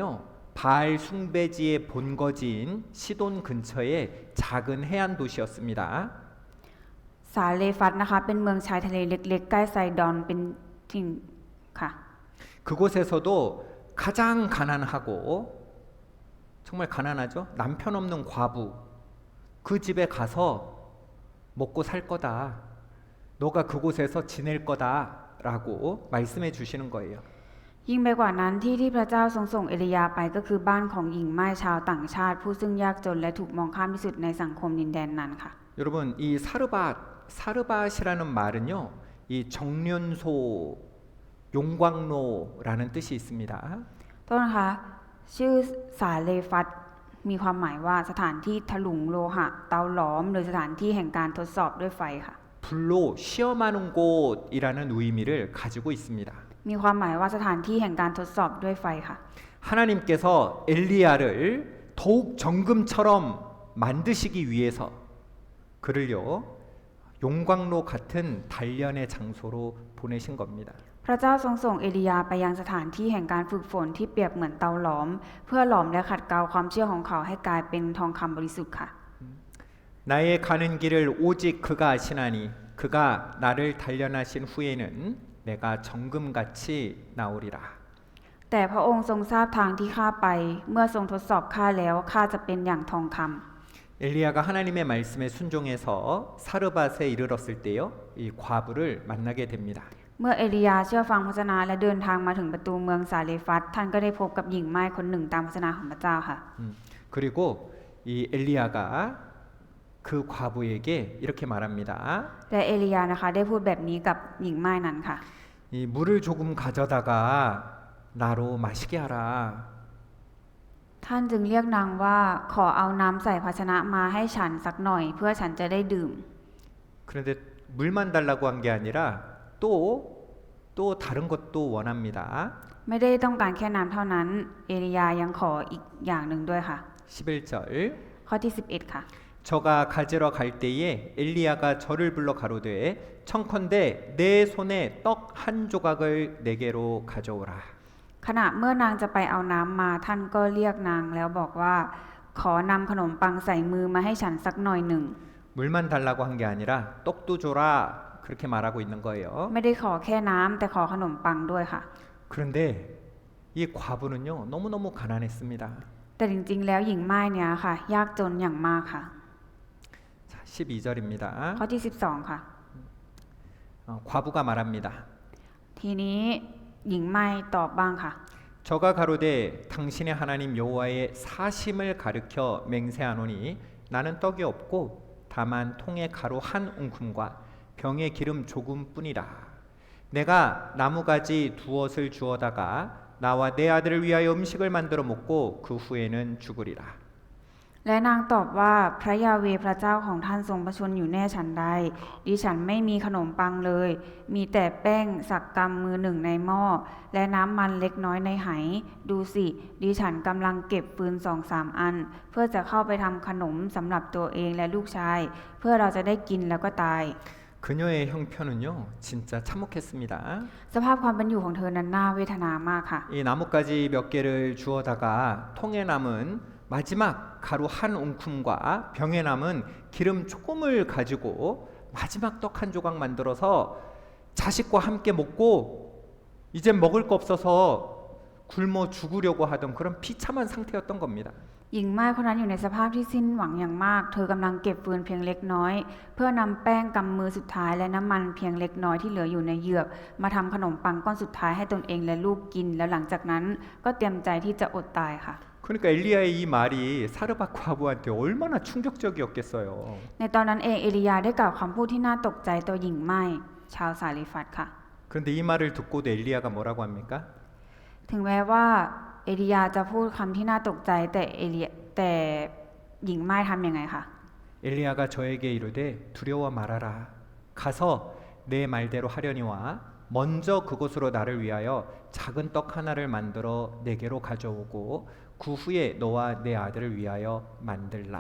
바알 숭배지의 본거지인 시돈 근처의 작은 해안 도시였습니다. สาเลฟัตนะคะเป็นเมืองชายทะเลเล็กๆใกล้ไซดอนเป็นถิ่นค่ะ 그곳에서도 가장 가난하고 정말 가난하죠. 남편 없는 과부 그 집에 가서 먹고 살 거다. 너가 그곳에서 지낼 거다라고 말씀해 주시는 거예요. ยิ่งไปกว่านั้นที่พระเจ้าทรงส่งเอลียาไปก็คือบ้านของหญิงม่ายชาวต่างชาติ ผู้ซึ่งยากจนและถูกมองข้ามที่สุดในสังคมดินแดนนั้นค่ะ 여러분 이 사르밧이라는 말은요 이 정련소 용광로라는 뜻이 있습니다. ต้นนะคะชื่อสาเลฟัตมีความหมายว่าสถานที่ถลุงโลหะเตาหลอมหรือสถานที่แห่งการทดสอบด้วยไฟค่ะ 불로 시험하는 곳이라는 의미를 가지고 있습니다. มีความหมายว่าสถานที่แห่งการทดสอบด้วยไฟค่ะ 하나님께서 엘리야를 더욱 정금처럼 만드시기 위해서 그를요 용광로 같은 단련의 장소로 보내신 겁니다. พระเจ้าทรงส่งเอลียาไปยังสถานที่แห่งการฝึกฝนที่เปรียบเหมือนเตาหลอม เพื่อหลอมและขัดเกลาความเชื่อของเขาให้กลายเป็นทองคำบริสุทธิ์ค่ะ 나의 가는 길을 오직 그가 아시나니 그가 나를 단련하신 후에는 내가 정금같이 나오리라. แต่พระองค์ทรงทราบทางที่ข้าไปเมื่อทรงทดสอบข้าแล้วข้าจะเป็นอย่างทองคำ 엘리야가 하나님의 말씀에 순종해서 사르밧에 이르렀을 때요 이 과부를 만나게 됩니다. เมื่อเอลียาเชื่อฟังพระวจนะและเดินทางมาถึงประตูเมืองสาเลฟัตท่านก็ได้พบกับหญิงม่ายคนหนึ่งตามพระวจนะของพระเจ้าค่ะ 그리고 이 엘리야가 그 과부에게 이렇게 말합니다. และเอลียานะคะได้พูดแบบนี้กับหญิงม่ายนั้นค่ะ 이 물을 조금 가져다가 나로 마시게 하라. ท่านจึงเรียกนางว่าขอเอาน้ำใส่ภาชนะมาให้ฉันสักหน่อยเพื่อฉันจะได้ดื่ม 그런데 물만 달라고 한 게 아니라 또 다른 것도 원합니다. ไม่ได้ต้องการแค่น้ำเท่านั้น เอลียายังขออีกอย่างหนึ่งด้วยค่ะ 11절 ข้อที่ 11 ค่ะ 저가 가지러 갈 때에 엘리야가 저를 불러 가로되 청컨대 내 손에 떡 한 조각을 내게로 가져오라. ขณะเมื่อนางจะไปเอาน้ำมาท่านก็เรียกนางแล้วบอกว่าขอนำขนมปังใส่มือมาให้ฉันสักหน่อยหนึ่ง 물만 달라고 한 게 아니라 떡도 줘라 그렇게 말하고 있는 거예요. ไม่ได้ขอแค่น้ำแต่ขอขนมปังด้วยค่ะ 그런데 이 과부는요 너무너무 가난했습니다. แต่จริงๆแล้วหญิงม่ายเนี่ยค่ะยากจนอย่างมากค่ะ 자, 12절입니다. ข้อที่ 12 ค่ะ 과부가 말합니다. ทีนี้หญิงม่ายตอบบ้างค่ะ 저가 가로되 당신의 하나님 여호와의 사심을 가르켜 맹세하노니 나는 떡이 없고 다만 통에 가루 한 웅큼과 병에 기름 조금뿐이라. 내가 나무가지 두엇을 주어다가 나와 내 아들을 위하여 음식을 만들어 먹고 그 후에는 죽으리라. และนางตอบว่าพระยาเวห์พระเจ้าของท่านทรงประชนอยู่แน่ฉันใดดิฉันไม่มีขนมปังเลย มีแต่แป้งสักกำมือหนึ่งในหม้อและน้ำมันเล็กน้อยในไหดูสิดิฉันกำลังเก็บฟืน2-3 อัน เพื่อจะเข้าไปทำขนมสำหรับตัวเองและลูกชาย เพื่อเราจะได้กินแล้วก็ตาย 그녀의 형편은요 진짜 참혹했습니다. สภาพความเป็นอยู่ของเธอนั้นน่าเวทนามากค่ะ 이 나뭇가지 몇 개를 주어다가 통에 남은 마지막 가루 한 움큼과 병에 남은 기름 조금을 가지고 마지막 떡 한 조각 만들어서 자식과 함께 먹고 이제 먹을 거 없어서 굶어 죽으려고 하던 그런 비참한 상태였던 겁니다. หญิงม่ายคนนั้นอยู่ในสภาพที่สิ้นหวังอย่างมาก เธอกำลังเก็บฟืนเพียงเล็กน้อย เพื่อนำแป้งกำมือสุดท้ายและน้ำมันเพียงเล็กน้อยที่เหลืออยู่ในเหยือกมาทำขนมปังก้อนสุดท้ายให้ตนเองและลูกกิน แล้วหลังจากนั้นก็เตรียมใจที่จะอดตายค่ะ 그러니까 엘리야의 이 말이 사르밧 과부한테 얼마나 충격적이었겠어요. ในตอนนั้นเองเอลียาได้กล่าวคำพูดที่น่าตกใจต่อหญิงม่ายชาวซาลิฟัตค่ะ 그런데 이 말을 듣고도 엘리야가 뭐라고 합니까? ถึงแม้ว่าเอลียาจะพูดคำที่น่าตกใจแต่หญิงม่ายทำยังไงคะ 엘리야가 저에게 이르되 두려워 말아라. 가서 내 말대로 하려니와 먼저 그곳으로 나를 위하여 작은 떡 하나를 만들어 내게로 가져오고 그 후에 너와 내 아들을 위하여 만들라.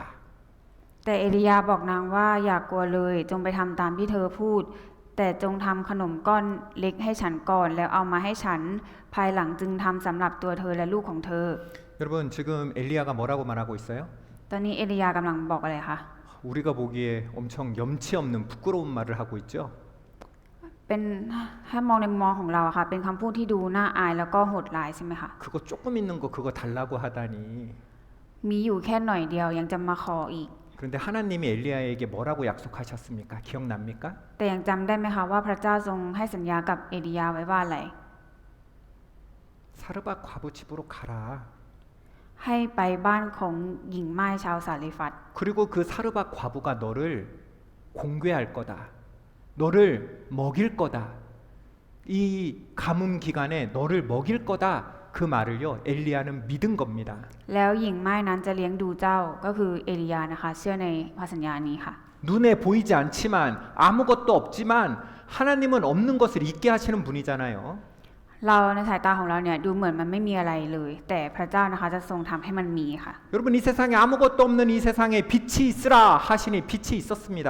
แต่เอลียาบอกนางว่าอย่ากกลัวเลยจงไปทำตามที่เธอพูด แต่จงทำขนมก้อนเล็กให้ฉันก่อนแล้วเอามาให้ฉันภายหลังจึงทำสำหรับตัวเธอและลูกของเธอ 여러분 지금 엘리야가 뭐라고 말하고 있어요? ตอนนี้เอลียากำลังบอกอะไรคะ 우리가 보기에 엄청 염치 없는 부끄러운 말을 하고 있죠. เป็นถ้ามองในมุมมองของเราอะค่ะเป็นคำพูดที่ดูน่าอายแล้วก็โหดร้ายใช่ไหมคะ 그거 조금 있는 거 그거 달라고 하다니. มีอยู่แค่หน่อยเดียวยังจะมาขออีก 그런데 하나님이 엘리야에게 뭐라고 약속하셨습니까? 기억납니까? แต่ยังจำได้ไหมคะว่าพระเจ้าทรงให้สัญญากับเอลียาไว้ว่าอะไร 사르밧 과부 집으로 가라. ให้ไปบ้านของหญิงม่ายชาวสาลิฟัต 그리고 그 사르밧 과부가 너를 공괴할 거다. 너를 먹일 거다. 이 가뭄 기간에 너를 먹일 거다. 그 말을요 엘리야는 믿은 겁니다. แล้วหญิงม่ายนั้นจะเลี้ยงดูเจ้าก็คือเอลียานะคะเชื่อในพระสัญญานี้ค่ะ 눈에 보이지 않지만 아무것도 없지만 하나님은 없는 것을 있게 하시는 분이잖아요. เราในสายตาของเราเนี่ยดูเหมือนมันไม่มีอะไรเลย แต่พระเจ้านะคะจะทรงทำให้มันมีค่ะ 여러분 이 세상에 아무것도 없는 이 세상에 빛이 있으라 하시니 빛이 있었습니다.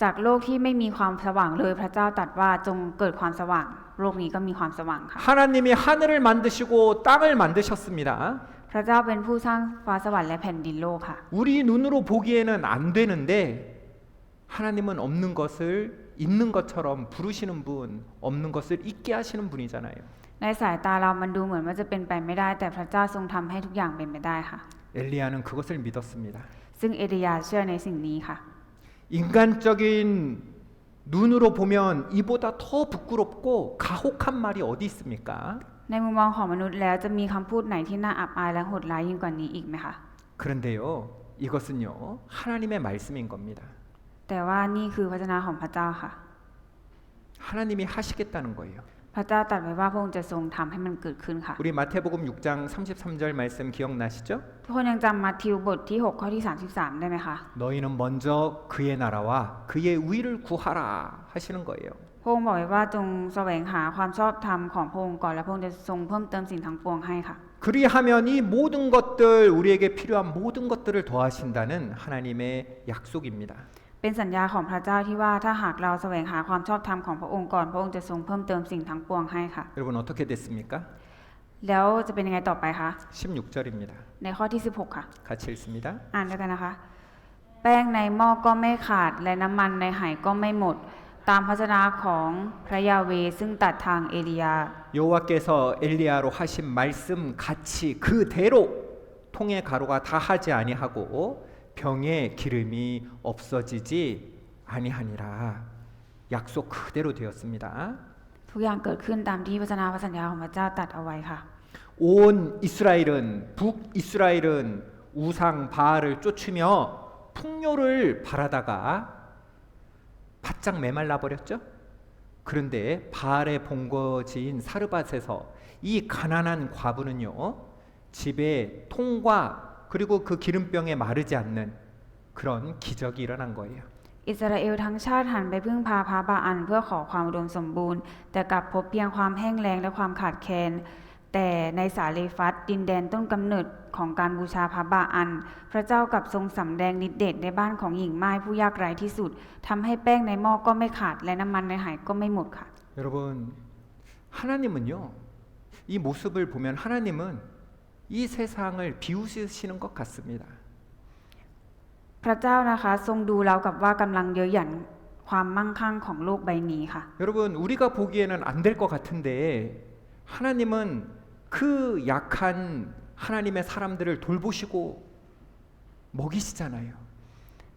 จากโลกที่ไม่มีความสว่างเลยพระเจ้าตรัสว่าจงเกิดความสว่างโลกนี้ก็มีความสว่างค่ะ 하나님이 하늘을 만드시고 땅을 만드셨습니다. พระเจ้าเป็นผู้สร้างฟ้าสวรรค์และแผ่นดินโลกค่ะ 우리 눈으로 보기에는 안 되는데 하나님은 없는 것을 있는 것처럼 부르시는 분, 없는 것을 있게 하시는 분이잖아요. ในสายตาเรามันดูเหมือนว่าจะเป็นไปไม่ได้ แต่พระเจ้าทรงทำให้ทุกอย่างเป็นไปได้ค่ะ 엘리야는 그것을 믿었습니다. ซึ่งเอลียาเชื่อในสิ่งนี้ค่ะ 인간적인 눈으로 보면 이보다 더 부끄럽고 가혹한 말이 어디 있습니까? ในมุมมองของมนุษย์แล้วจะมีคำพูดไหนที่น่าอับอายและโหดร้ายยิ่งกว่านี้อีกไหมคะ 그런데요, 이것은요 하나님의 말씀인 겁니다. แต่ว่านี่คือพระวจนะของพระเจ้าค่ะ 하나님이 하시겠다는 거예요. พระเจ้าตรัสไว้ว่าพระองค์จะทรงทำให้มันเกิดขึ้นค่ะ 우리 마태복음 6장 33절 말씀 기억나시죠? ทุกคนยังจำมัทธิวบทที่6ข้อที่33ได้ไหมคะ 너희는 먼저 그의 나라와 그의 의를 구하라 하시는 거예요. พระองค์บอกไว้ว่าจงแสวงหาความชอบธรรมของพระองค์ก่อนและพระองค์จะทรงเพิ่มเติมสิ่งทั้งปวงให้ค่ะ 그리하면 이 모든 것들 우리에게 필요한 모든 것들을 더하신다는 하나님의 약속입니다. เป็นสัญญาของพระเจ้าที่ว่าถ้าหากเราแสวงหาความชอบธรรมของพระองค์ก่อนพระองค์จะทรงเพิ่มเติมสิ่งทั้งปวงให้ค่ะ 여러분 어떻게 됐습니까? แล้วจะเป็นยังไงต่อไปคะ 16절입니다. ในข้อที่16ค่ะ 같이 읽습니다. อ่านด้วยกันนะคะ แป้งในหม้อก็ไม่ขาดและน้ำมันในไหก็ไม่หมด ตามพระวจนะของพระยาเวห์ซึ่งตรัสทางเอลียา 여호와께서 엘리야로 하신 말씀 같이 그대로 통의 가루가 다하지 아니하고 병의 기름이 없어지지 아니하니라. 약속 그대로 되었습니다. ทุกอย่างเกิดขึ้นตามที่พระวจนะพระสัญญาของพระเจ้าตรัสเอาไว้ค่ะ 온 이스라엘은 북이스라엘은 우상 바알을 쫓으며 풍요를 바라다가 바짝 메말라 버렸죠. 그런데 바알의 본거지인 사르밧에서 이 가난한 과부는요 집에 통과 그리고 그 기름병에 마르지 않는 그런 기적이 일어난 거예요. อิสราเอลทั้งชาติหันไปพึ่งพาพระบาอันเพื่อขอความอุดมสมบูรณ์แต่กลับพบเพียงความแห้งแล้งและความขาดแคลนแต่ในสาเลฟัตดินแดนต้นกำเนิดของการบูชาพระบาอันพระเจ้ากับทรงสำแดงฤทธิ์เดชในบ้านของหญิงม่ายผู้ยากไร้ที่สุดทำให้แป้งในหม้อก็ไม่ขาดและน้ำมันในไหก็ไม่หมดค่ะ 여러분 하나님은요 이 모습을 보면 하나님은 이 세상을 비웃으시는 것 같습니다. พระเจ้านะคะทรงดูเรากับว่ากำลังเยอะหยันความมั่งคั่งของโลกใบนี้ค่ะ 여러분 우리가 보기에는 안 될 것 같은데 하나님은 그 약한 하나님의 사람들을 돌보시고 먹이시잖아요.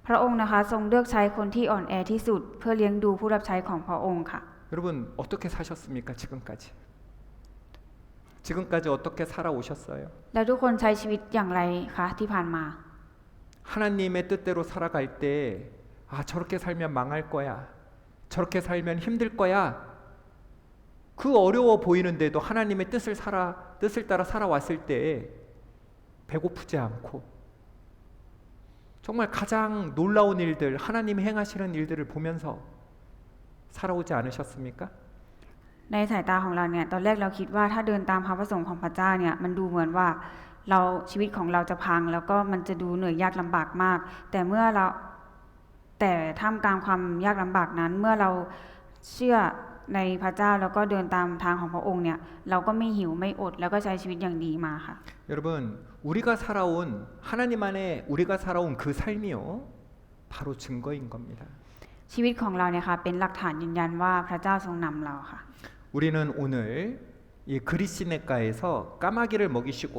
พระองค์นะคะทรงเลือกใช้คนที่อ่อนแอที่สุดเพื่อเลี้ยงดูผู้รับใช้ของพระองค์ค่ะ 여러분 어떻게 사셨습니까? 지금까지 어떻게 살아오셨어요? แล้วทุกคนใช้ชีวิตอย่างไรคะที่ผ่านมา 하나님의 뜻대로 살아갈 때 아, 저렇게 살면 망할 거야. 저렇게 살면 힘들 거야. 그 어려워 보이는데도 하나님의 뜻을 따라 살아왔을 때 배고프지 않고 정말 가장 놀라운 일들, 하나님이 행하시는 일들을 보면서 살아오지 않으셨습니까? ในสายตาของเราเนี่ยตอนแรกเราคิดว่าถ้าเดินตามพระประสงค์ของพระเจ้าเนี่ยมันดูเหมือนว่าชีวิตของเราจะพังแล้วก็มันจะดูเหนื่อยยากลำบากมาก แต่ท่ามกลางความยากลำบากนั้นเมื่อเราเชื่อในพระเจ้าแล้วก็เดินตามทางของพระองค์เนี่ยเราก็ไม่หิวไม่อดแล้วก็ใช้ชีวิตอย่างดีมาค่ะ 여러분 우리가 살아온 하나님 안에 우리가 살아온 그 삶이요 바로 증거인 겁니다. ชีวิตของเราเนี่ยค่ะเป็นหลักฐานยืนยันว่าพระเจ้าทรงนำเราค่ะ 우리는 오늘 이 그리시네가에서 까마귀를 먹이시고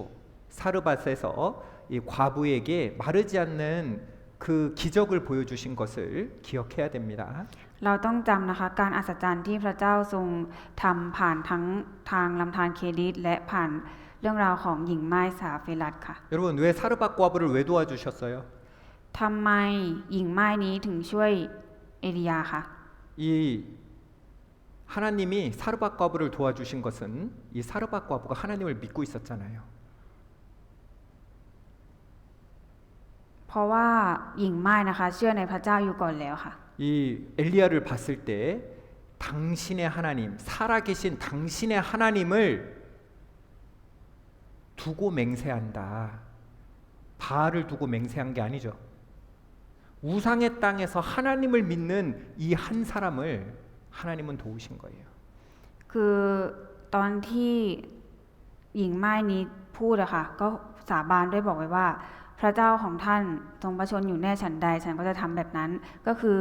사르밧에서 이 과부에게 마르지 않는 그 기적을 보여주신 것을 기억해야 됩니다. เราต้องจำนะคะการอัศจรรย์ที่พระเจ้าทรงทำผ่านทั้งทางลำธารเคดิตและผ่านเรื่องราวของหญิงไม้สาเฟรัตค่ะ 여러분 왜 사르밧 과부를 왜 도와주셨어요? ทำไมหญิงไม้นี้ถึงช่วยเอลียาคะ 이 하나님이 사르밧 과부를 도와주신 것은 이 사르밧 과부가 하나님을 믿고 있었잖아요. เพราะว่าหญิงไม้นะคะเชื่อในพระเจ้าอยู่ก่อนแล้วค่ะ 이 엘리야를 봤을 때 당신의 하나님, 살아계신 당신의 하나님을 두고 맹세한다. 바알을 두고 맹세한 게 아니죠. 우상의 땅에서 하나님을 믿는 이 한 사람을 하나님은 도우신 거예요. คือตอนที่หญิงไม้นี้พูดอะค่ะก็สาบานด้วยบอกไว้ว่าพระเจ้าของท่านทรงประชนอยู่แน่ฉันใดฉันก็จะทำแบบนั้นก็คือ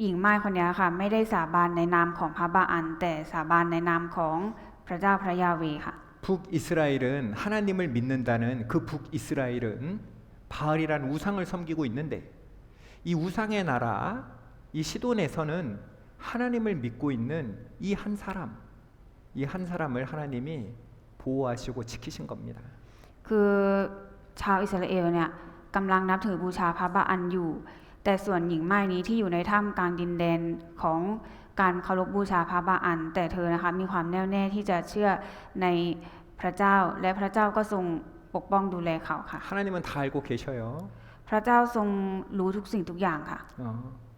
หญิงไม้คนนี้ค่ะไม่ได้สาบานในนามของพระบาอันแต่สาบานในนามของพระเจ้าพระยาเวห์ค่ะ 북이스라엘은 하나님을 믿는다는 그 북이스라엘은 바알이라는 우상을 섬기고 있는데 이 우상의 나라 이 시돈에서는 하나님을 믿고 있는 이 한 사람을 하나님이 보호하시고 지키신 겁니다. คือชาวอิสราเอลเนี่ยกำลังนับถือบูชาพระบาอันอยู่แต่ส่วนหญิงไม้นี้ที่อยู่ในถ้ำกลางดินแดนของการเคารพบูชาพระบาอันแต่เธอนะคะมีความแน่วแน่ที่จะเชื่อในพระเจ้าและพระเจ้าก็ทรงปกป้องดูแลเขาค่ะ 하나님은 다 알고 계셔요. พระเจ้าทรงรู้ทุกสิ่งทุกอย่างค่ะ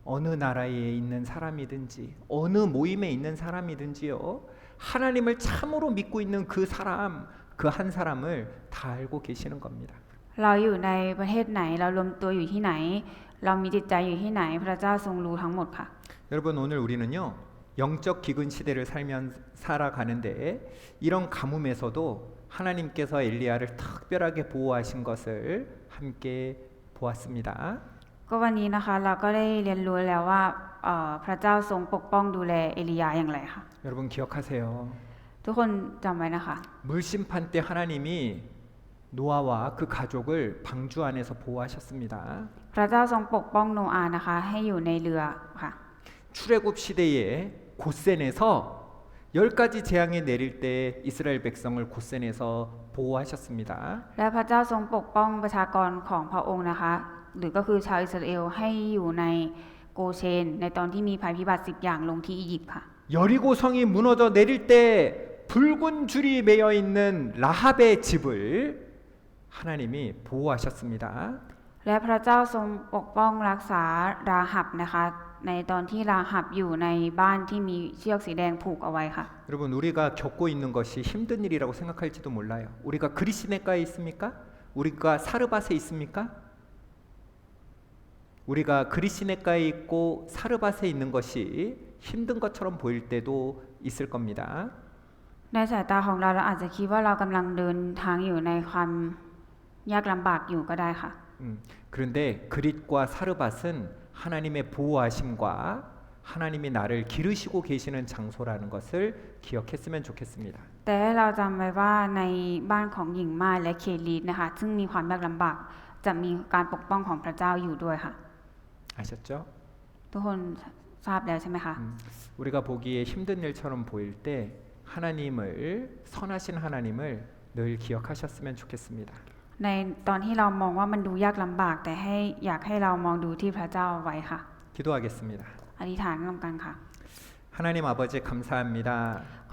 어느 나라에 있는 사람이든지 어느 모임에 있는 사람이든지요. 하나님을 참으로 믿고 있는 그 사람, 그 한 사람을 다 알고 계시는 겁니다. เราอยู่ในประเทศไหนเรารวมตัวอยู่ที่ไหน เรามีจิตใจอยู่ที่ไหนพระเจ้าทรงรู้ทั้งหมดค่ะ 여러분 오늘 우리는요. 영적 기근 시대를 살아가는데 이런 가뭄에서도 하나님께서 엘리야를 특별하게 보호하신 것을 함께 보았습니다. ก็วันนี้นะคะเราก็ได้เรียนรู้แล้วว่าพระเจ้าทรงปกป้องดูแลเอลียาอย่างไรค่ะ 여러분 기억하세요. ทุกคนจำไว้นะคะ 물심판 때 하나님이 노아와 그 가족을 방주 안에서 보호하셨습니다. พระเจ้าทรงปกป้องโนอาห์นะคะให้อยู่ในเรือค่ะ 출애굽 시대에 고센에서 10가지 재앙이 내릴 때 이스라엘 백성을 고센에서 보호하셨습니다. และพระเจ้าทรงปกป้องประชากรของพระองค์นะคะหรือก็คือชาวอิสราเอลให้อยู่ในโกเชนในตอนที่มีภัยพิบัติ10อย่างลงที่อียิปต์ค่ะ 여리고 성이 무너져 내릴 때 붉은 줄이 매여 있는 라합의 집을 하나님이 보호하셨습니다. และพระเจ้าทรงปกป้องรักษาราหับนะคะในตอนที่ราหับอยู่ในบ้านที่มีเชือกสีแดงผูกเอาไว้ค่ะ 여러분 우리가 겪고 있는 것이 힘든 일이라고 생각할지도 몰라요. 우리가 그리시네가에 있습니까? 우리가 사르밧에 있습니까? 우리가 그리시네가에 있고 사르밧에 있는 것이 힘든 것처럼 보일 때도 있을 겁니다. ในสายตาของเราอาจจะคิดว่าเรากำลังเดินทางอยู่ในความยากลำบากอยู่ก็ได้ค่ะ 그런데 그릿과 사르밧은 하나님의 보호하심과 하나님이 나를 기르시고 계시는 장소라는 것을 기억했으면 좋겠습니다. แต่ให้เราจำไว้ว่าในบ้านของหญิงม่ายและเคลีดนะคะซึ่งมีความยากลำบากจะมีการปกป้องของพระเจ้าอยู่ด้วยค่ะ 아셨죠? ทุกคนทราบแล้วใช่ไหมคะ 우리가 보기에 힘든 일처럼 보일 때 하나님을 선하신 하나님을 늘 기억하셨으면 좋겠습니다. ในตอนที่เรามองว่ามันดูยากลำบากแต่อยากให้เรามองดูที่พระเจ้าไว้ค่ะ 기도하겠습니다. อธิษฐานร่วมกันค่ะ 하나님 아버지 감사합니다.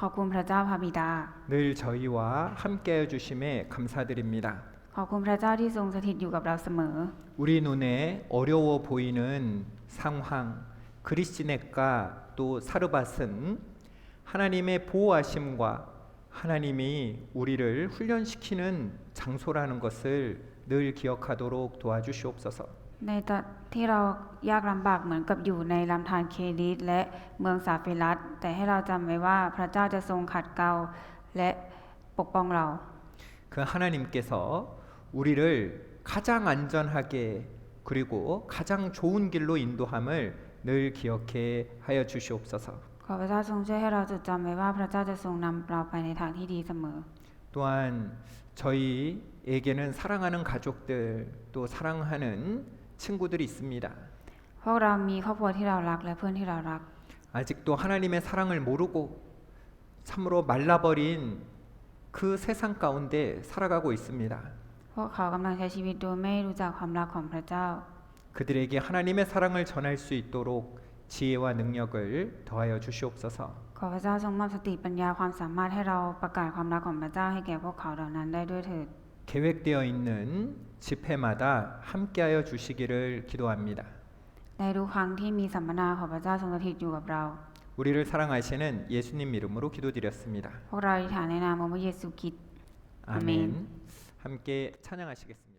ขอบคุณพระเจ้าพระบิดา 늘 저희와 함께해 주심에 감사드립니다. ขอบคุณพระเจ้าที่ทรงสถิตอยู่กับเราเสมอ 우리 눈에 어려워 보이는 상황, 그리스네과 또 사르밧은 하나님의 보호하심과 하나님이 우리를 훈련시키는 장소라는 것을 늘 기억하도록 도와주시옵소서. ในตอนที่เรายากลำบากเหมือนกับอยู่ในลำธารเคลิสและเมืองซาเฟรัสแต่ให้เราจำไว้ว่าพระเจ้าจะทรงขัดเกลาและปกป้องเรา 그 하나님께서 우리를 가장 안전하게 그리고 가장 좋은 길로 인도함을 늘 기억해 하여 주시옵소서. ขอพระเจ้าทรงช่วยให้เราจดจำไว้ว่าพระเจ้าจะทรงนำเราไปในทางที่ดีเสมอ 또한 저희에게는 사랑하는 가족들 또 사랑하는 친구들이 있습니다. พวกเรามีครอบครัวที่เรารักและเพื่อนที่เรารัก 아직도 하나님의 사랑을 모르고 참으로 말라버린 그 세상 가운데 살아가고 있습니다. พวกเขากำลังใช้ชีวิตโดยไม่รู้จักความรักของพระเจ้า 그들에게 하나님의 사랑을 전할 수 있도록 지혜와 능력을 더하여 주시옵소서. ขอพระเจ้าทรงมอบสติปัญญาความสามารถให้เราประกาศความรักของพระเจ้าให้แก่พวกเขาเหล่านั้นได้ด้วยเถิด 계획되어 있는 집회마다 함께하여 주시기를 기도합니다. ในทุกครั้งที่มีสัมมนาของพระเจ้าทรงสถิตอยู่กับเรา 우리를 사랑하시는 예수님 이름으로 기도드렸습니다. พวกเราอธิษฐานในนามของพระเยซูคริสต์ 아멘. 함께 찬양하시겠습니다.